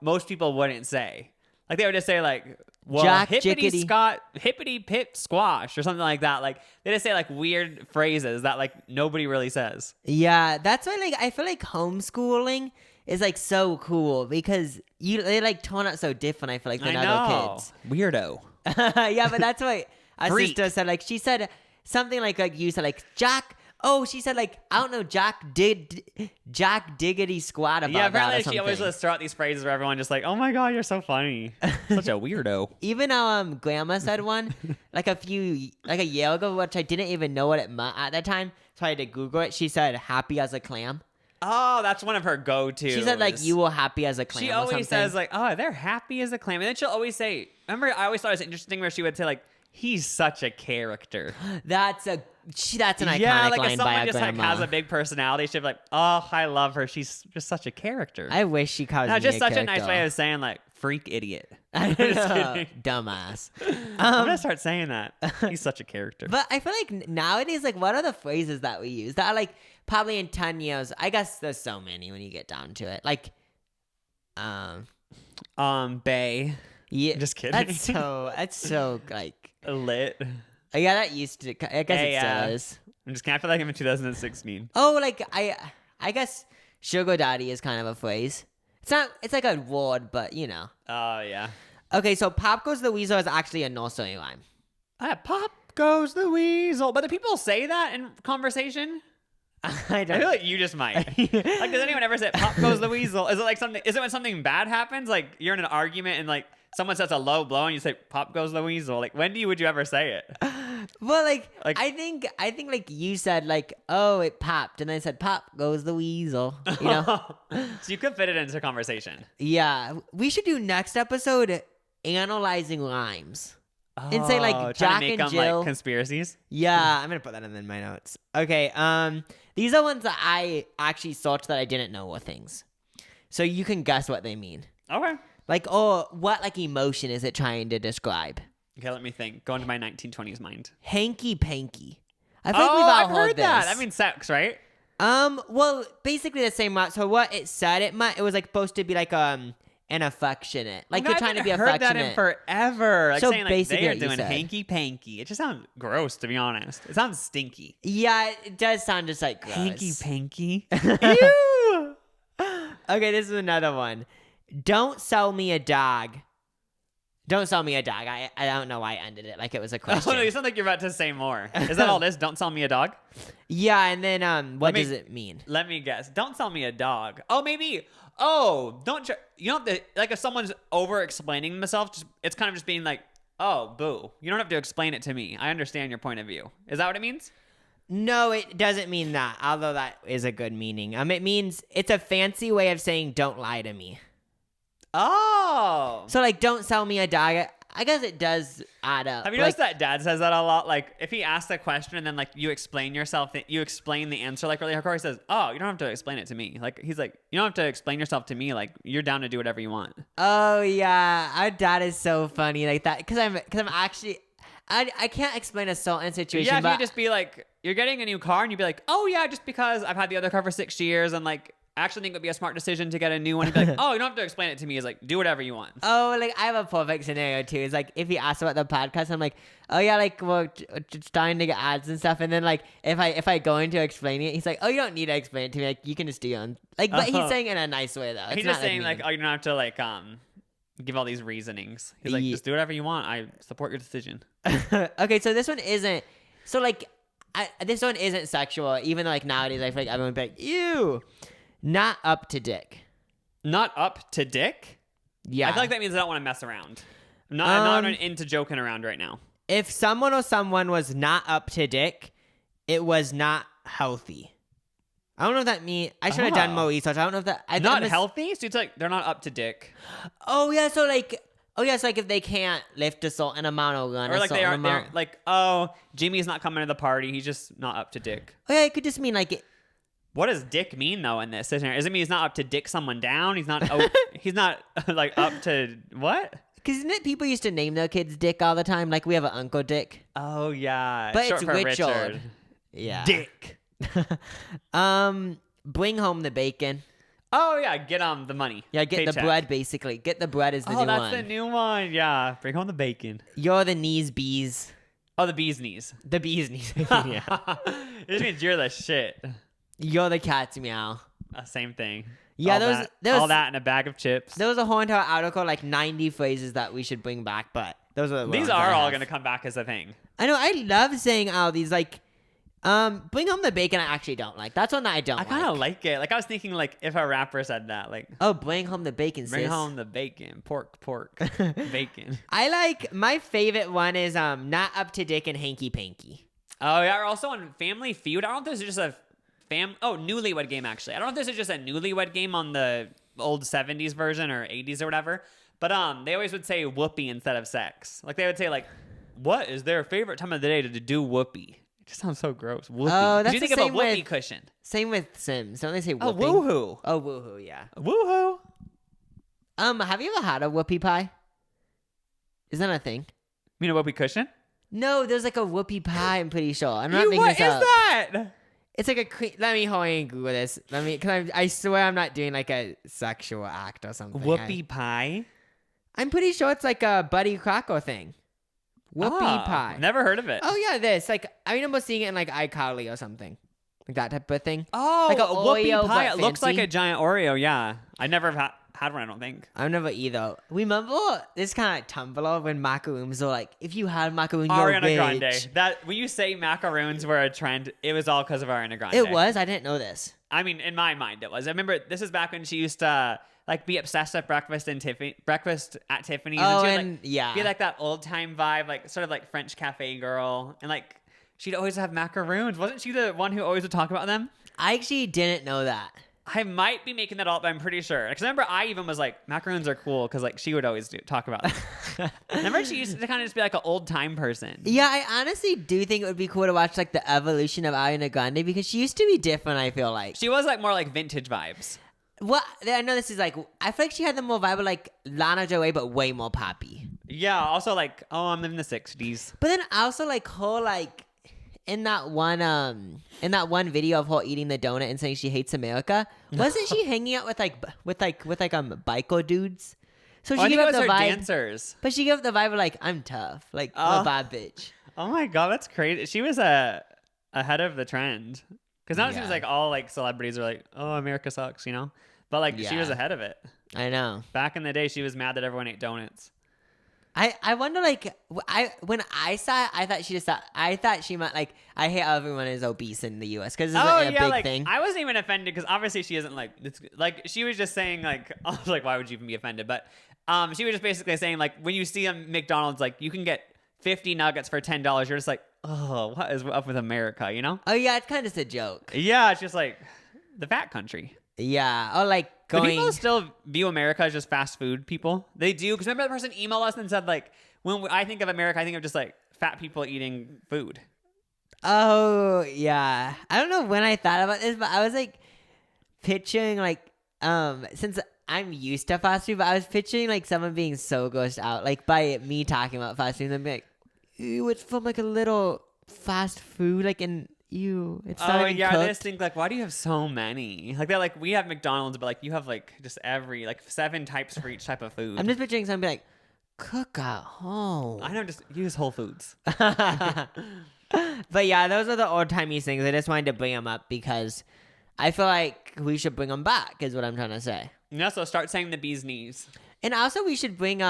most people wouldn't say. Like they would just say like, well, Jack hippity jickety. Scott, hippity pip squash or something like that. Like they just say like weird phrases that like nobody really says. Yeah, that's why like I feel like homeschooling is like so cool because they like turn out so different. I feel like than other kids. Weirdo. Yeah, but that's what our Freak. sister said. Like she said something like you said like Jack. Oh, she said like I don't know Jack diggity squat about Yeah, that or apparently she something. always just throw out these phrases where everyone just like, oh my god, you're so funny. Such a weirdo. Even our grandma said one like a year ago, which I didn't even know what it meant at that time. So I had to Google it. She said happy as a clam. Oh, that's one of her go-tos. She said like you were happy as a clam. She or always something. says like, oh, they're happy as a clam. And then she'll always say, remember, I always thought it was interesting where she would say like, he's such a character. That's an iconic Yeah, like line if by someone our just like grandma. has a big personality, she'd be like, oh, I love her. She's just such a character. I wish she calls No, me just a such character. a nice way of saying like, freak idiot. I Just know. kidding. Dumbass. I'm gonna start saying that. He's such a character. But I feel like nowadays, like, what are the phrases that we use that are like probably in 10 years? I guess there's so many when you get down to it. Like, Bay. yeah, Just kidding. That's so like, Lit. yeah, that used to. I guess Hey, it still is. I'm just kidding. I feel like I'm in 2016. Oh, like I guess sugar daddy is kind of a phrase. It's not. It's like a word, but you know. Oh, yeah. Okay, so Pop Goes the Weasel is actually a nursery rhyme. Pop goes the weasel. But do people say that in conversation? I I don't. feel like you just might. Like, does anyone ever say "pop goes the weasel"? Is it like something? Is it when something bad happens? Like you're in an argument and like someone says a low blow and you say "pop goes the weasel"? Like when would you ever say it? Well, like Like- I think like you said like, oh, it popped, and I said pop goes the weasel. You know? So you could fit it into conversation. Yeah, we should do next episode. analyzing rhymes. And say like trying Jack to make and them, Jill. like, conspiracies. Yeah, I'm gonna put that in my notes. Okay, these are ones that I actually thought that I didn't know were things. So you can guess what they mean. Okay. Like, oh, what like emotion is it trying to describe? Okay, let me think. Go into my 1920s mind. Hanky panky. I feel like we've all I've heard this. that. That means sex, right? Well, basically the same route. So what it said, it was like supposed to be like an affectionate, like Okay, you're trying to be I haven't affectionate. heard that in forever. Like So saying like basically they are what you doing said. hanky panky. It just sounds gross, to be honest. It sounds stinky. Yeah, it does sound just like gross. Hanky panky. Ew. Okay, this is another one. Don't sell me a dog. Don't sell me a dog. I don't know why I ended it like it was a question. Oh no, you sound like you're about to say more. Is that all this? Don't sell me a dog? Yeah, and then what does it mean? Let me guess. Don't sell me a dog. Oh, maybe. Oh, you don't have to, like, if someone's over explaining themselves, it's kind of just being like, oh, boo. You don't have to explain it to me. I understand your point of view. Is that what it means? No, it doesn't mean that, although that is a good meaning. It means it's a fancy way of saying don't lie to me. Oh. So like don't sell me a dog. I guess it does add up. Have you noticed that dad says that a lot? Like, if he asks a question and then, like, you explain yourself, you explain the answer, like, really hardcore, he says, oh, you don't have to explain it to me. Like, he's like, you don't have to explain yourself to me. Like, you're down to do whatever you want. Oh, yeah. Our dad is so funny like that. Because I'm actually... I can't explain a certain situation, Yeah, but... you just be like, you're getting a new car, and you'd be like, oh, yeah, just because I've had the other car for 6 years, and, like, I actually think it would be a smart decision to get a new one. He'd be like, oh, you don't have to explain it to me. He's like, do whatever you want. Oh, like, I have a perfect scenario, too. It's like, if he asks about the podcast, I'm like, oh, yeah, like, we're just starting to get ads and stuff. And then, like, if I go into explaining it, he's like, oh, you don't need to explain it to me. Like, you can just do your own. Like, but he's saying it in a nice way, though. It's He's not, just saying, mean. like, oh, you don't have to, like, give all these reasonings. He's like, just do whatever you want. I support your decision. Okay, so this one isn't... So, like, this one isn't sexual, even though, like, nowadays, I feel like everyone would be like, ew. Not up to dick. Not up to dick? Yeah. I feel like that means I don't want to mess around. I'm not into joking around right now. If someone was not up to dick, it was not healthy. I don't know what that means. I should have done more research. I don't know if that... Not healthy? So it's like they're not up to dick. Oh, yeah, so like... Oh, yeah, so like if they can't lift a certain amount or run or a like certain they're amount. like, oh, Jimmy's not coming to the party. He's just not up to dick. Oh, yeah, it could just mean like... What does dick mean though in this scenario? Does it mean he's not up to dick someone down? He's not. He's not like up to what? Because isn't it people used to name their kids Dick all the time? Like we have an Uncle Dick. Oh yeah, But short it's for Richard. Yeah. Dick. Bring home the bacon. Oh yeah, get the money. Yeah, get Paycheck. the bread basically. Get the bread is the new one. Oh, that's the new one. Yeah, bring home the bacon. You're the knees bees. Oh, the bee's knees. The bee's knees. Yeah. It means you're the shit. You're the cat's meow. Same thing. Yeah, all that in a bag of chips. There was a whole entire article, like 90 phrases that we should bring back, but those are the These ones are I all have. going to come back as a thing. I know. I love saying all these. Like, bring home the bacon. I actually don't like. That's one that I don't. I kind of like it. Like I was thinking, like if a rapper said that, like, oh, bring home the bacon. bring sis. home the bacon, pork, bacon. I like my favorite one is not up to dick and hanky panky. Oh yeah, we're also on Family Feud. I don't know if this is just a Newlywed Game actually. I don't know if this is just a Newlywed Game on the old 70s version or 80s or whatever. But they always would say whoopee instead of sex. Like they would say like, what is their favorite time of the day to do whoopee? It just sounds so gross. Whoopee. Oh, that's you think the of a same whoopee with- cushion? Same with Sims. Don't they say Oh, whooping? woohoo. Oh, woohoo. Yeah. Woohoo. Have you ever had a whoopie pie? Is that a thing? You mean a whoopee cushion? No, there's like a whoopie pie. I'm pretty sure. I'm not making What this is up. that? It's like a let me hold on and Google this. Because I swear I'm not doing like a sexual act or something. Whoopie pie? I'm pretty sure it's like a Buddy Crocker thing. Whoopie pie. Never heard of it. Oh yeah, this. Like I remember seeing it in like iCarly or something. Like that type of thing. Oh, like a whoopie Oreo, pie. but It looks like fancy. a giant Oreo. Yeah, I never have had one. I don't think. I've never either. Remember this kind of Tumblr when macaroons were like, if you had macaroon, you're Ariana rich. Grande. That when you say macaroons were a trend, it was all because of Ariana Grande. It was. I didn't know this. I mean, in my mind, it was. I remember this is back when she used to like be obsessed with breakfast at Tiffany's. Oh, and she would, and yeah. be like that old time vibe, like sort of like French cafe girl, and like she'd always have macaroons. Wasn't she the one who always would talk about them? I actually didn't know that. I might be making that all up, but I'm pretty sure. Because remember, I even was like, macaroons are cool because like she would always talk about them. Remember, she used to kind of just be like an old time person. Yeah, I honestly do think it would be cool to watch like the evolution of Ariana Grande because she used to be different. I feel like She was like more like vintage vibes. well, I know this is like I feel like she had the more vibe of like Lana Del Rey, but way more poppy. Yeah. Also, like, oh, I'm in the '60s. But then also like her like in that one video of her eating the donut and saying she hates America, wasn't she hanging out with biker dudes? So Oh, I she think gave it up was the her vibe, dancers. but she gave up the vibe of like I'm tough, like I'm a bad bitch. Oh my god, that's crazy. She was ahead of the trend. Because now it seems like all like celebrities are like, oh, America sucks, you know? But like she was ahead of it. I know. Back in the day, she was mad that everyone ate donuts. I wonder like when I saw it, I thought she meant like I hate everyone is obese in the U.S. because it's a big like, thing. I wasn't even offended because obviously she isn't like it's like she was just saying like I was like why would you even be offended? But she was just basically saying like when you see a McDonald's like you can get 50 nuggets for $10, you're just like oh what is up with America, you know? Oh yeah, it's kind of just a joke. Yeah, it's just like the fat country. Yeah, or like Do going. people still view America as just fast food people? They do. Because remember that person emailed us and said, like, when I think of America, I think of just, like, fat people eating food. Oh yeah, I don't know when I thought about this, but I was like picturing like since I'm used to fast food, but I was picturing like someone being so grossed out like by me talking about fast food and being like, ew, it's from like a little fast food like in. Ew, it's not even I cooked. just think like, why do you have so many? Like they're like we have McDonald's, but like you have like just every like 7 types for each type of food. I'm just picturing someone be like, cook at home. I know, just use Whole Foods. But yeah, those are the old timey things. I just wanted to bring them up because I feel like we should bring them back. Is what I'm trying to say. Yeah, so start saying the bee's knees. And also, we should bring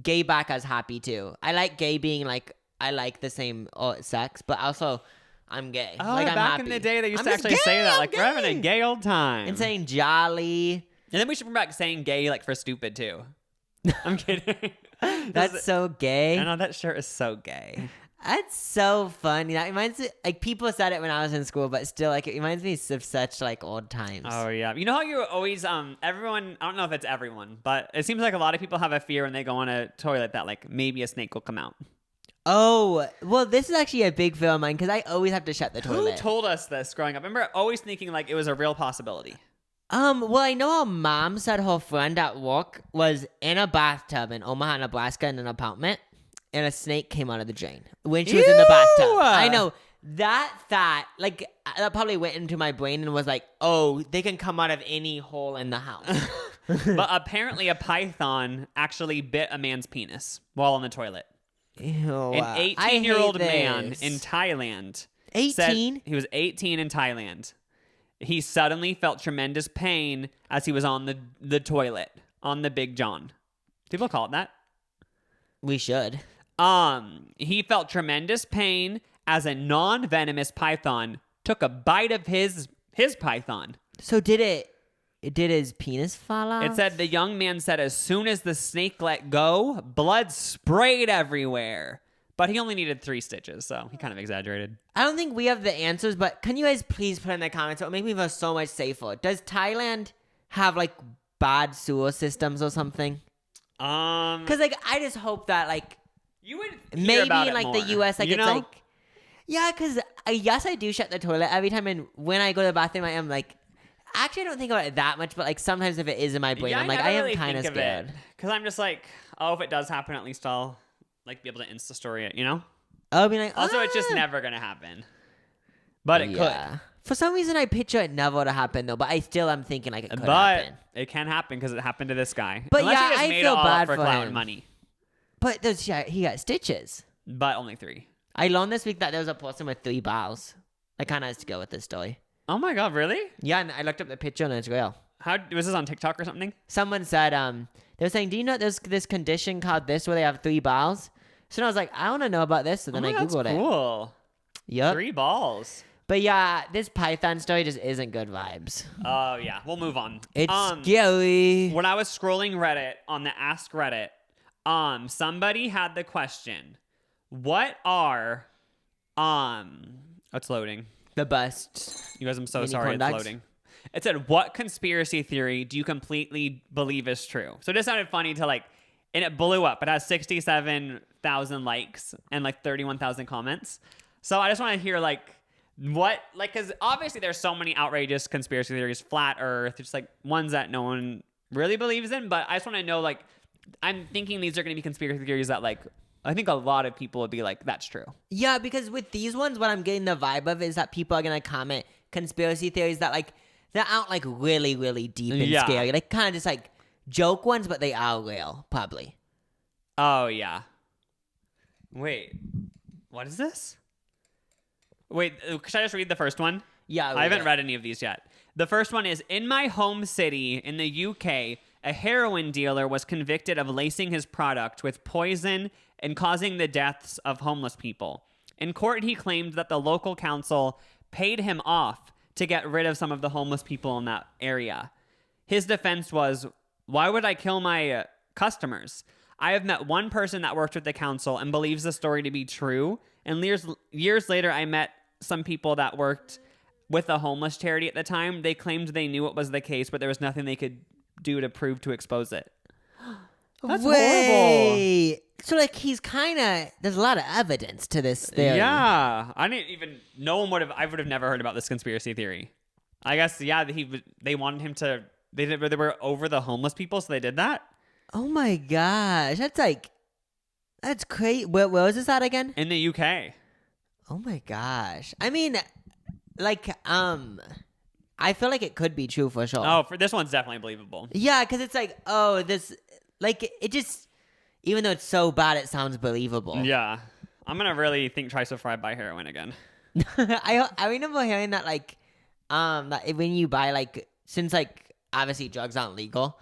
gay back as happy too. I like gay being like. I like the same sex, but also I'm gay. Oh, like, I'm back happy. in the day, they used I'm to just actually say gay, that. I'm Like, we're having a gay. gay old time. And saying jolly. And then we should bring back saying gay, like, for stupid, too. I'm kidding. That's so gay. I know, that shirt is so gay. That's so funny. That reminds me, like, people said it when I was in school, but still, like, it reminds me of such, like, old times. Oh, yeah. You know how you always, everyone, I don't know if it's everyone, but it seems like a lot of people have a fear when they go on a toilet that, like, maybe a snake will come out. Oh, well, this is actually a big fear of mine because I always have to shut the toilet. Who told us this growing up? I remember always thinking, like, it was a real possibility. Well, I know her mom said her friend at work was in a bathtub in Omaha, Nebraska in an apartment, and a snake came out of the drain when she was in the bathtub. I know. That probably went into my brain and was like, oh, they can come out of any hole in the house. But apparently a python actually bit a man's penis while on the toilet. Ew, An 18-year-old man this. in Thailand. 18? He was 18 in Thailand. He suddenly felt tremendous pain as he was on the toilet on the Big John. People call it that. We should. He felt tremendous pain as a non-venomous python took a bite of his python. So did his penis fall off? It said the young man said as soon as the snake let go, blood sprayed everywhere. But he only needed 3 stitches, so he kind of exaggerated. I don't think we have the answers, but can you guys please put in the comments? It would make me feel so much safer. Does Thailand have like bad sewer systems or something? Because like I just hope that like you would maybe about in like more, the U.S. like you it's know? like because yes I do shut the toilet every time, and when I go to the bathroom I am like. Actually, I don't think about it that much, but like sometimes if it is in my brain, I'm like, I am kind of scared. Because I'm just like, oh, if it does happen, at least I'll like be able to Insta story it, you know? I'll be like, Also, it's just never gonna happen. But it could. For some reason, I picture it never to happen though, but I still am thinking like it could But happen. it can happen because it happened to this guy. But Unless yeah, he just I made feel it all bad up for for clout him. and money. But he got stitches. But only 3. I learned this week that there was a person with 3 balls. I kind of has to go with this story. Oh my god, really? Yeah, and I looked up the picture and it's real. How was this on TikTok or something? Someone said, they were saying, do you know there's this condition called this where they have 3 balls? So then I was like, I want to know about this. So then I Googled it. Cool. Yep. 3 balls. But yeah, this Python story just isn't good vibes. Oh yeah, we'll move on. It's scary. When I was scrolling Reddit on the Ask Reddit, somebody had the question, what are, it's loading. The best. You guys, I'm so Mini sorry corn dogs? it's loading. It said, what conspiracy theory do you completely believe is true? So this sounded funny to like, and it blew up. It has 67,000 likes and like 31,000 comments. So I just want to hear like what, like, because obviously there's so many outrageous conspiracy theories, flat earth, just like ones that no one really believes in. But I just want to know, like, I'm thinking these are going to be conspiracy theories that like, I think a lot of people would be like, that's true. Yeah, because with these ones, what I'm getting the vibe of is that people are going to comment conspiracy theories that like, they're out like really, really deep and scary. Like kind of just like joke ones, but they are real, probably. Oh, yeah. Wait, what is this? Wait, should I just read the first one? Yeah. I haven't read any of these yet. The first one is, in my home city in the UK, a heroin dealer was convicted of lacing his product with poison and causing the deaths of homeless people. In court, he claimed that the local council paid him off to get rid of some of the homeless people in that area. His defense was, why would I kill my customers? I have met one person that worked with the council and believes the story to be true. And years later, I met some people that worked with a homeless charity at the time. They claimed they knew it was the case, but there was nothing they could do to prove to expose it. That's horrible. So like he's kind of, there's a lot of evidence to this theory. Yeah, I didn't even. I would have never heard about this conspiracy theory. I guess they wanted him to. They were over the homeless people, so they did that. Oh my gosh, that's crazy. Where was this at again? In the UK. Oh my gosh. I mean, like, I feel like it could be true for sure. Oh, for this one's definitely believable. Yeah, because it's like, oh, this, like, it just, even though it's so bad, it sounds believable. Yeah. I'm going to really think twice before I buy heroin again. I remember hearing that, like, that when you buy, like, since, like, obviously drugs aren't legal,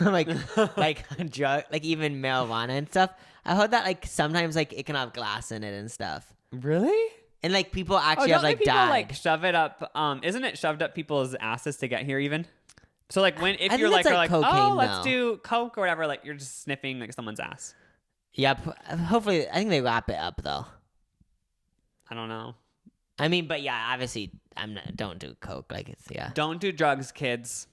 like even marijuana and stuff, I heard that, like, sometimes, like, it can have glass in it and stuff. Really? And, like, people actually have, like, people, died. Like, shove it up, isn't it shoved up people's asses to get here even? So, like, if you're, like, like, cocaine, oh, let's though. do coke or whatever, like, you're just sniffing, like, someone's ass. Yep. Hopefully, I think they wrap it up, though. I don't know. I mean, but yeah, obviously, don't do coke. Like, it's, yeah. Don't do drugs, kids.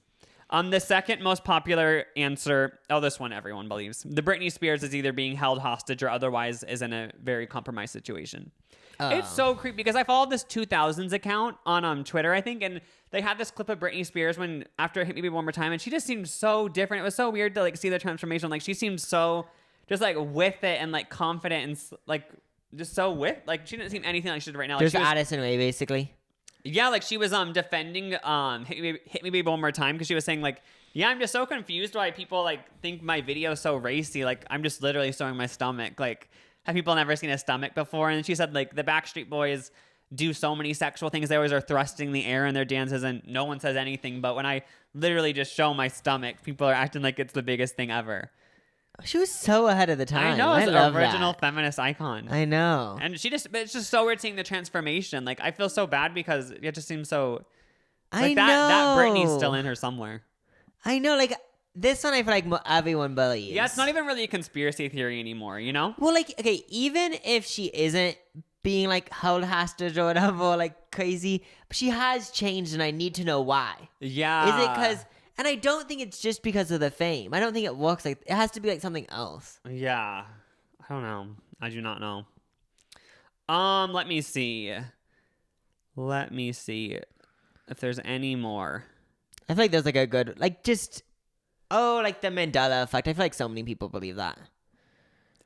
The second most popular answer, this one everyone believes. The Britney Spears is either being held hostage or otherwise is in a very compromised situation. Oh. It's so creepy because I followed this 2000s account on Twitter, I think, and they had this clip of Britney Spears after it Hit Me Baby One More Time, and she just seemed so different. It was so weird to like see the transformation. Like she seemed so just like with it and like confident and like just so she didn't seem anything like she did right now. Like, There's Addison Rae, basically. Yeah, like she was defending Hit Me Baby One More Time because she was saying like, yeah, I'm just so confused why people like think my video is so racy. Like I'm just literally showing my stomach. Like have people never seen a stomach before? And she said like the Backstreet Boys do so many sexual things. They always are thrusting the air in their dances and no one says anything. But when I literally just show my stomach, people are acting like it's the biggest thing ever. She was so ahead of the time. I know, I it's an love original that. feminist icon. I know. And but it's just so weird seeing the transformation. Like, I feel so bad because it just seems so... Like, I know. That Britney's still in her somewhere. I know, like, this one I feel like everyone believes. Yeah, it's not even really a conspiracy theory anymore, you know? Well, like, okay, even if she isn't being, like, held hostage or whatever, or, like, crazy, she has changed and I need to know why. Yeah. Is it because... And I don't think it's just because of the fame. I don't think it works like... It has to be, like, something else. Yeah. I don't know. I do not know. Let me see. Let me see if there's any more. I feel like there's, like, a good... Like, just... Oh, like, the Mandela effect. I feel like so many people believe that.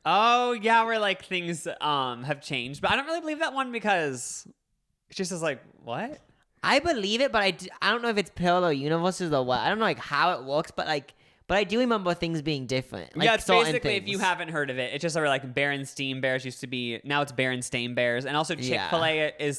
Oh, yeah, where, like, things have changed. But I don't really believe that one because it's just like, what? I believe it, but I don't know if it's parallel universes or what. I don't know like how it works, but I do remember things being different. Like, yeah, it's basically things. if you haven't heard of it, it's just sort of like Berenstain Bears used to be. Now it's Berenstain Bears, and also Chick-fil-A is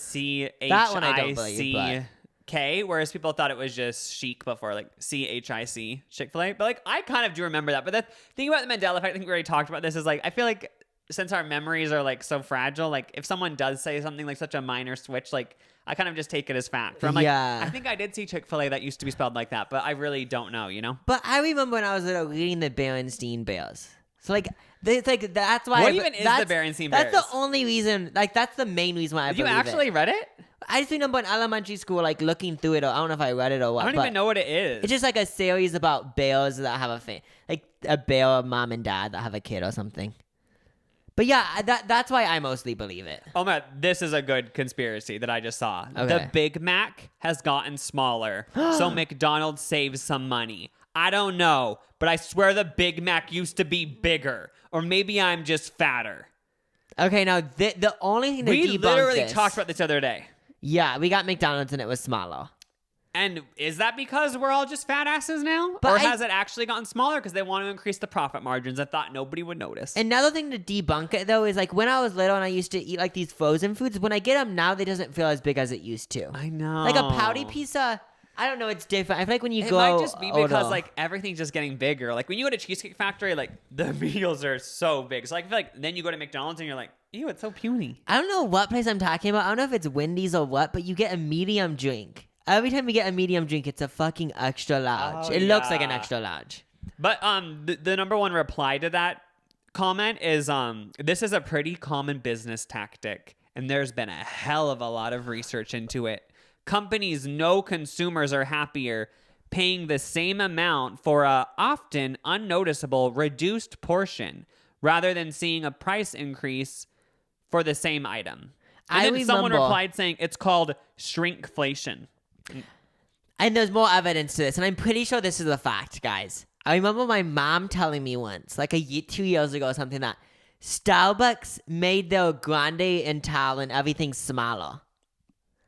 CHICK, whereas people thought it was just chic before, like CHIC Chick-fil-A. But like I kind of do remember that. But the thing about the Mandela effect, I think we already talked about this, is like I feel like since our memories are like so fragile, like if someone does say something like such a minor switch, like I kind of just take it as fact. I'm like, I think I did see Chick-fil-A that used to be spelled like that, but I really don't know, you know? But I remember when I was little reading the Berenstain Bears. So like, it's like that's why. What even is the Berenstain Bears? That's the only reason. Like that's the main reason why I You believe actually read it? I just remember in elementary school, like looking through it. Or I don't know if I read it or what. I don't even know what it is. It's just like a series about bears that have like a bear mom and dad that have a kid or something. But yeah, that's why I mostly believe it. Oh man, this is a good conspiracy that I just saw. Okay. The Big Mac has gotten smaller, so McDonald's saves some money. I don't know, but I swear the Big Mac used to be bigger. Or maybe I'm just fatter. Okay, now the only thing that We debunk literally this, talked about this the other day. Yeah, we got McDonald's and it was smaller. And is that because we're all just fat asses now? But or has it actually gotten smaller because they want to increase the profit margins? I thought nobody would notice. Another thing to debunk it, though, is like when I was little and I used to eat like these frozen foods, when I get them now, they doesn't feel as big as it used to. I know. Like a pouty pizza, I don't know, it's different. I feel like when you it go might just be because older- like everything's just getting bigger. Like when you go to Cheesecake Factory, like the meals are so big. So like, I feel like then you go to McDonald's and you're like, ew, it's so puny. I don't know what place I'm talking about. I don't know if it's Wendy's or what, but you get a medium drink. Every time you get a medium drink, it's a fucking extra large. Oh, It looks like an yeah. extra large. But the number one reply to that comment is this is a pretty common business tactic, and there's been a hell of a lot of research into it. Companies know consumers are happier paying the same amount for a often unnoticeable reduced portion rather than seeing a price increase for the same item. And then someone replied saying it's called shrinkflation. And there's more evidence to this, and I'm pretty sure this is a fact, guys. I remember my mom telling me once, like 2 years ago or something, that Starbucks made their grande and tall and everything smaller.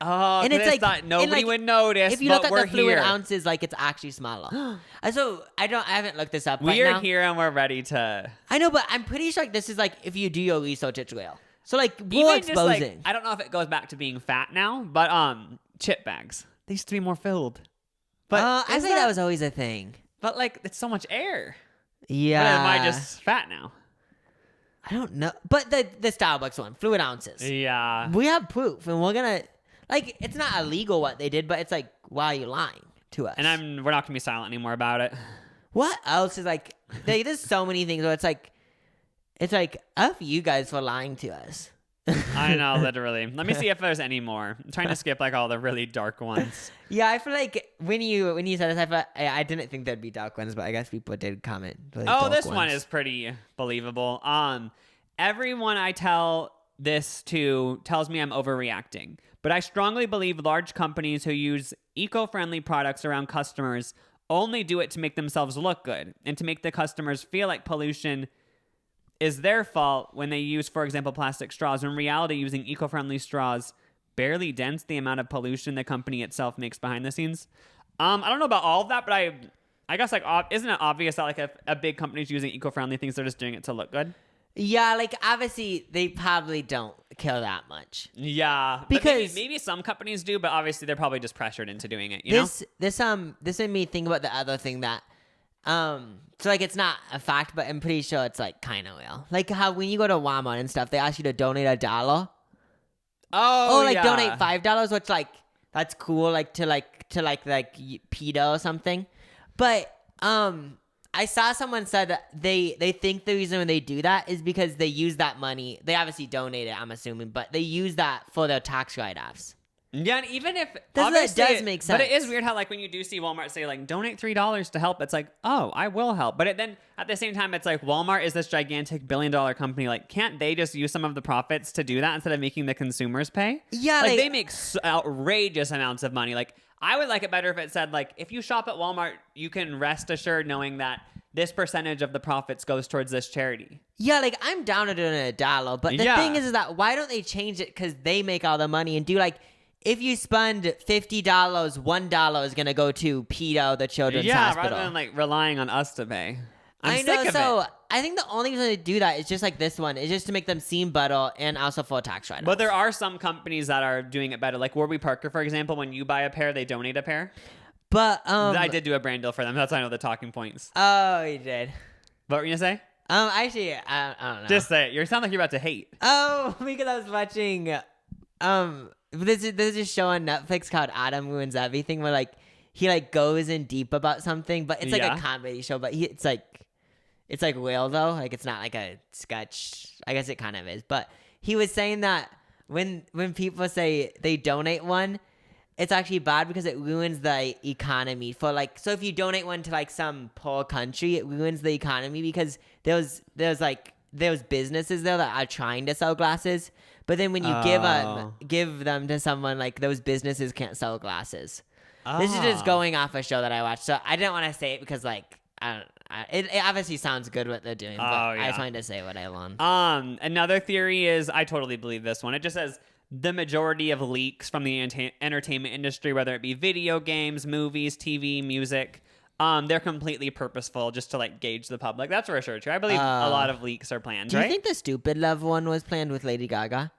Oh, And and it's it's like- like nobody and like, would notice. If you but look at we're the fluid here. ounces, like it's actually smaller. So I haven't looked this up. We right are now. here and we're ready to. I know, but I'm pretty sure like this is like if you do your research, it's real. So like we're Even just exposing. like, I don't know if it goes back to being fat now, but chip bags. They used to be more filled. But I is think that was always a thing. But like, it's so much air. Yeah. But am I just fat now? I don't know, but the Starbucks one, fluid ounces. Yeah. We have proof, and we're gonna like. It's not illegal what they did, but it's like, why are you lying to us? And we're not gonna be silent anymore about it. What else is like? There's so many things where it's like f you guys for lying to us. I know, literally. Let me see if there's any more. I'm trying to skip like all the really dark ones. Yeah, I feel like when you said this, I didn't think there'd be dark ones, but I guess people did comment. Really Oh, dark this one ones. is pretty believable. Everyone I tell this to tells me I'm overreacting, but I strongly believe large companies who use eco-friendly products around customers only do it to make themselves look good and to make the customers feel like pollution is their fault when they use, for example, plastic straws. In reality, using eco-friendly straws barely dents the amount of pollution the company itself makes behind the scenes. I don't know about all of that, but I guess like isn't it obvious that like if a big company's using eco-friendly things, they're just doing it to look good? Yeah, like obviously they probably don't care that much. Yeah, Because- but maybe some companies do, but obviously they're probably just pressured into doing it. You know? This made me think about the other thing that so like it's not a fact, but I'm pretty sure it's like kind of real. Like how when you go to Walmart and stuff, they ask you to donate $1. Oh, Or like yeah. donate $5, which like that's cool, like to PETA or something. But I saw someone said that they think the reason when they do that is because they use that money. They obviously donate it, I'm assuming, but they use that for their tax write-offs. Yeah, and even if That obviously does make but it is sense. weird how like when you do see Walmart say like donate $3 to help, it's like, oh, I will help. But then at the same time, it's like Walmart is this gigantic billion-dollar company. Like, can't they just use some of the profits to do that instead of making the consumers pay? Yeah, like like- they make outrageous amounts of money. Like, I would like it better if it said like, if you shop at Walmart, you can rest assured knowing that this percentage of the profits goes towards this charity. Yeah, like I'm down to doing $1, but the Yeah. thing is that why don't they change it? Because they make all the money and do like if you spend $50, $1 is gonna go to PETA, the children's hospital. rather than like relying on us to pay. I'm I know. sick of So it. I think the only reason they do that is just like this one is just to make them seem better and also for a tax write-off. But there are some companies that are doing it better. Like Warby Parker, for example, when you buy a pair, they donate a pair. But I did do a brand deal for them. That's how I know the talking points. Oh, you did. What were you gonna say? Actually, I don't know. Just say it. You sound like you're about to hate. Oh, because I was watching there's a show on Netflix called Adam Ruins Everything where like he like goes in deep about something, but it's like Yeah. a comedy show, but it's like It's like real though. Like it's not like a sketch. I guess it kind of is. But he was saying that when people say they donate one, it's actually bad because it ruins the economy for like. So if you donate one to like some poor country, it ruins the economy because there's businesses there that are trying to sell glasses, but then when you give them to someone, like those businesses can't sell glasses. This is just going off a show that I watched, so I didn't want to say it because like it obviously sounds good what they're doing, but I just wanted to say what I learned. Another theory is, I totally believe this one. It just says the majority of leaks from the entertainment industry, whether it be video games, movies, TV, music, they're completely purposeful just to like gauge the public. That's for sure true. I believe a lot of leaks are planned. Do you think the Stupid Love one was planned with Lady Gaga?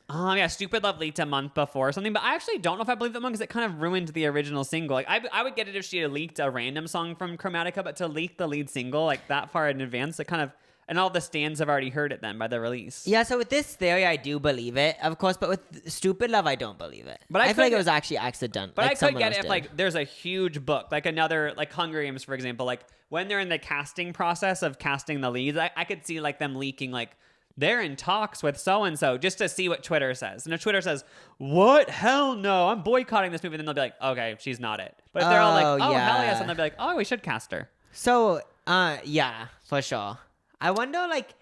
Yeah, Stupid Love leaked a month before or something, but I actually don't know if I believe that one because it kind of ruined the original single. Like, I would get it if she had leaked a random song from Chromatica, but to leak the lead single like that far in advance, it kind of, and all the stands have already heard it then by the release. Yeah, so with this theory, I do believe it, of course, but with Stupid Love, I don't believe it. But I feel like it was actually accidental. But like I could get it if like there's a huge book, like another, like Hunger Games, for example, like when they're in the casting process of casting the leads, I could see like them leaking like, they're in talks with so-and-so just to see what Twitter says. And if Twitter says, what? Hell no, I'm boycotting this movie, then they'll be like, okay, she's not it. But if they're all like, oh, hell yes, and they'll be like, oh, we should cast her. So, yeah, for sure. I wonder, like,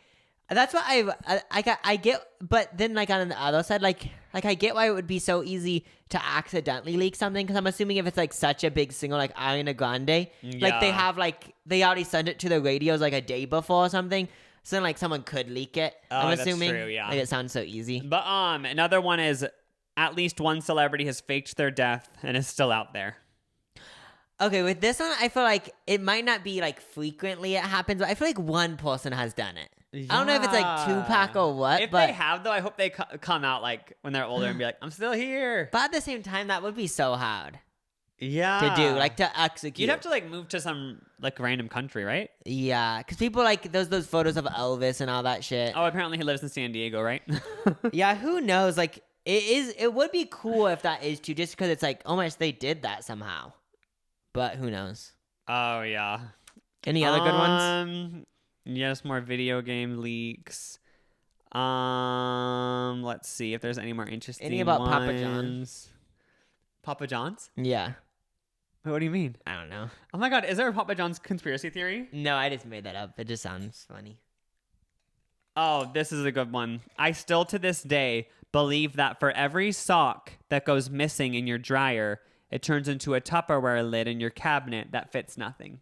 that's what I get, but then, like, on the other side, like I get why it would be so easy to accidentally leak something, because I'm assuming if it's, like, such a big single, like Ariana Grande, like, they have, like, they already sent it to the radios, like, a day before or something. So then, like, someone could leak it. I'm assuming. That's true, yeah. Like, it sounds so easy. But another one is at least one celebrity has faked their death and is still out there. Okay, with this one, I feel like it might not be, like, frequently it happens, but I feel like one person has done it. Yeah. I don't know if it's, like, Tupac or what, if but they have, though, I hope they come out, like, when they're older and be like, I'm still here. But at the same time, that would be so hard. Yeah. To do, like, to execute. You'd have to, like, move to some, like, random country, right? Yeah, because people, like, those photos of Elvis and all that shit. Oh, apparently he lives in San Diego, right? Yeah, who knows? Like, it would be cool if that is too, just because it's like, oh my gosh, they did that somehow. But who knows? Oh, yeah. Any other good ones? Yes, more video game leaks. Let's see if there's any more interesting Any about ones. Papa John's? Papa John's? Yeah. What do you mean? I don't know. Oh my god, is there a Papa John's conspiracy theory? No, I just made that up. It just sounds funny. Oh, this is a good one. I still to this day believe that for every sock that goes missing in your dryer, it turns into a Tupperware lid in your cabinet that fits nothing.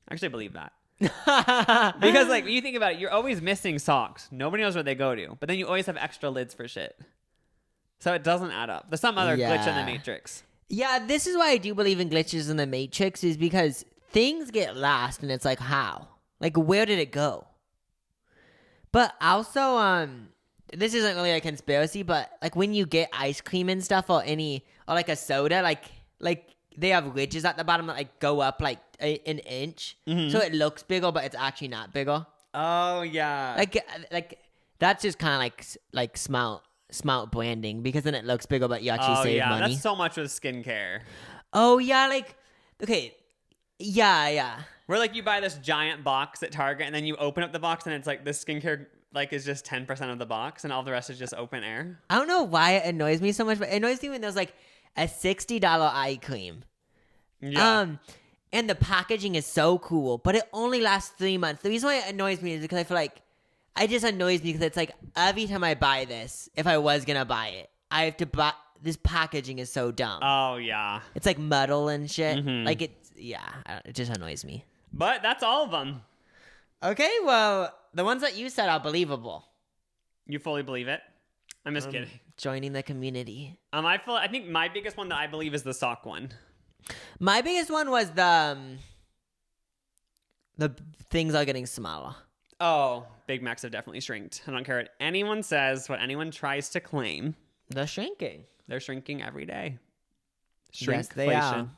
I actually believe that. Because, like, when you think about it, you're always missing socks. Nobody knows where they go to. But then you always have extra lids for shit. So it doesn't add up. There's some other glitch in the Matrix. Yeah, this is why I do believe in glitches in the Matrix, is because things get lost and it's like, how? Like, where did it go? But also, this isn't really a conspiracy, but like when you get ice cream and stuff or like a soda, like they have ridges at the bottom that like go up like an inch. Mm-hmm. So it looks bigger, but it's actually not bigger. Oh, yeah. Like that's just kind of like smart branding, because then it looks bigger, but you actually save money. That's so much with skincare. Oh yeah, like, okay, yeah. Where like you buy this giant box at Target and then you open up the box and it's like the skincare like is just 10% of the box and all the rest is just open air. I don't know why it annoys me so much, but it annoys me when there's like a $60 eye cream. Yeah. And the packaging is so cool, but it only lasts 3 months. The reason why it annoys me is because I feel like it just annoys me because it's like every time I buy this, if I was gonna buy it, I have to buy. This packaging is so dumb. Oh yeah, it's like metal and shit. Mm-hmm. Like it just annoys me. But that's all of them. Okay, well, the ones that you said are believable. You fully believe it? I'm just kidding. Joining the community. I think my biggest one that I believe is the sock one. My biggest one was the things are getting smaller. Oh, Big Macs have definitely shrinked. I don't care what anyone says, what anyone tries to claim. They're shrinking. They're shrinking every day. Yes, they are.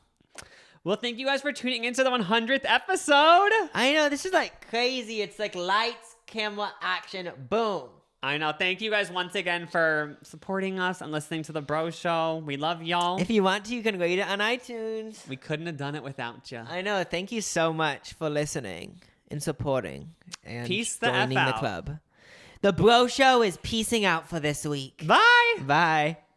Well, thank you guys for tuning into the 100th episode. I know, this is like crazy. It's like lights, camera, action, boom. I know. Thank you guys once again for supporting us and listening to the Bro Show. We love y'all. If you want to, you can rate it on iTunes. We couldn't have done it without you. I know. Thank you so much for listening. and supporting and Peace the F joining the out. club. The Bro Show is peacing out for this week. Bye. Bye.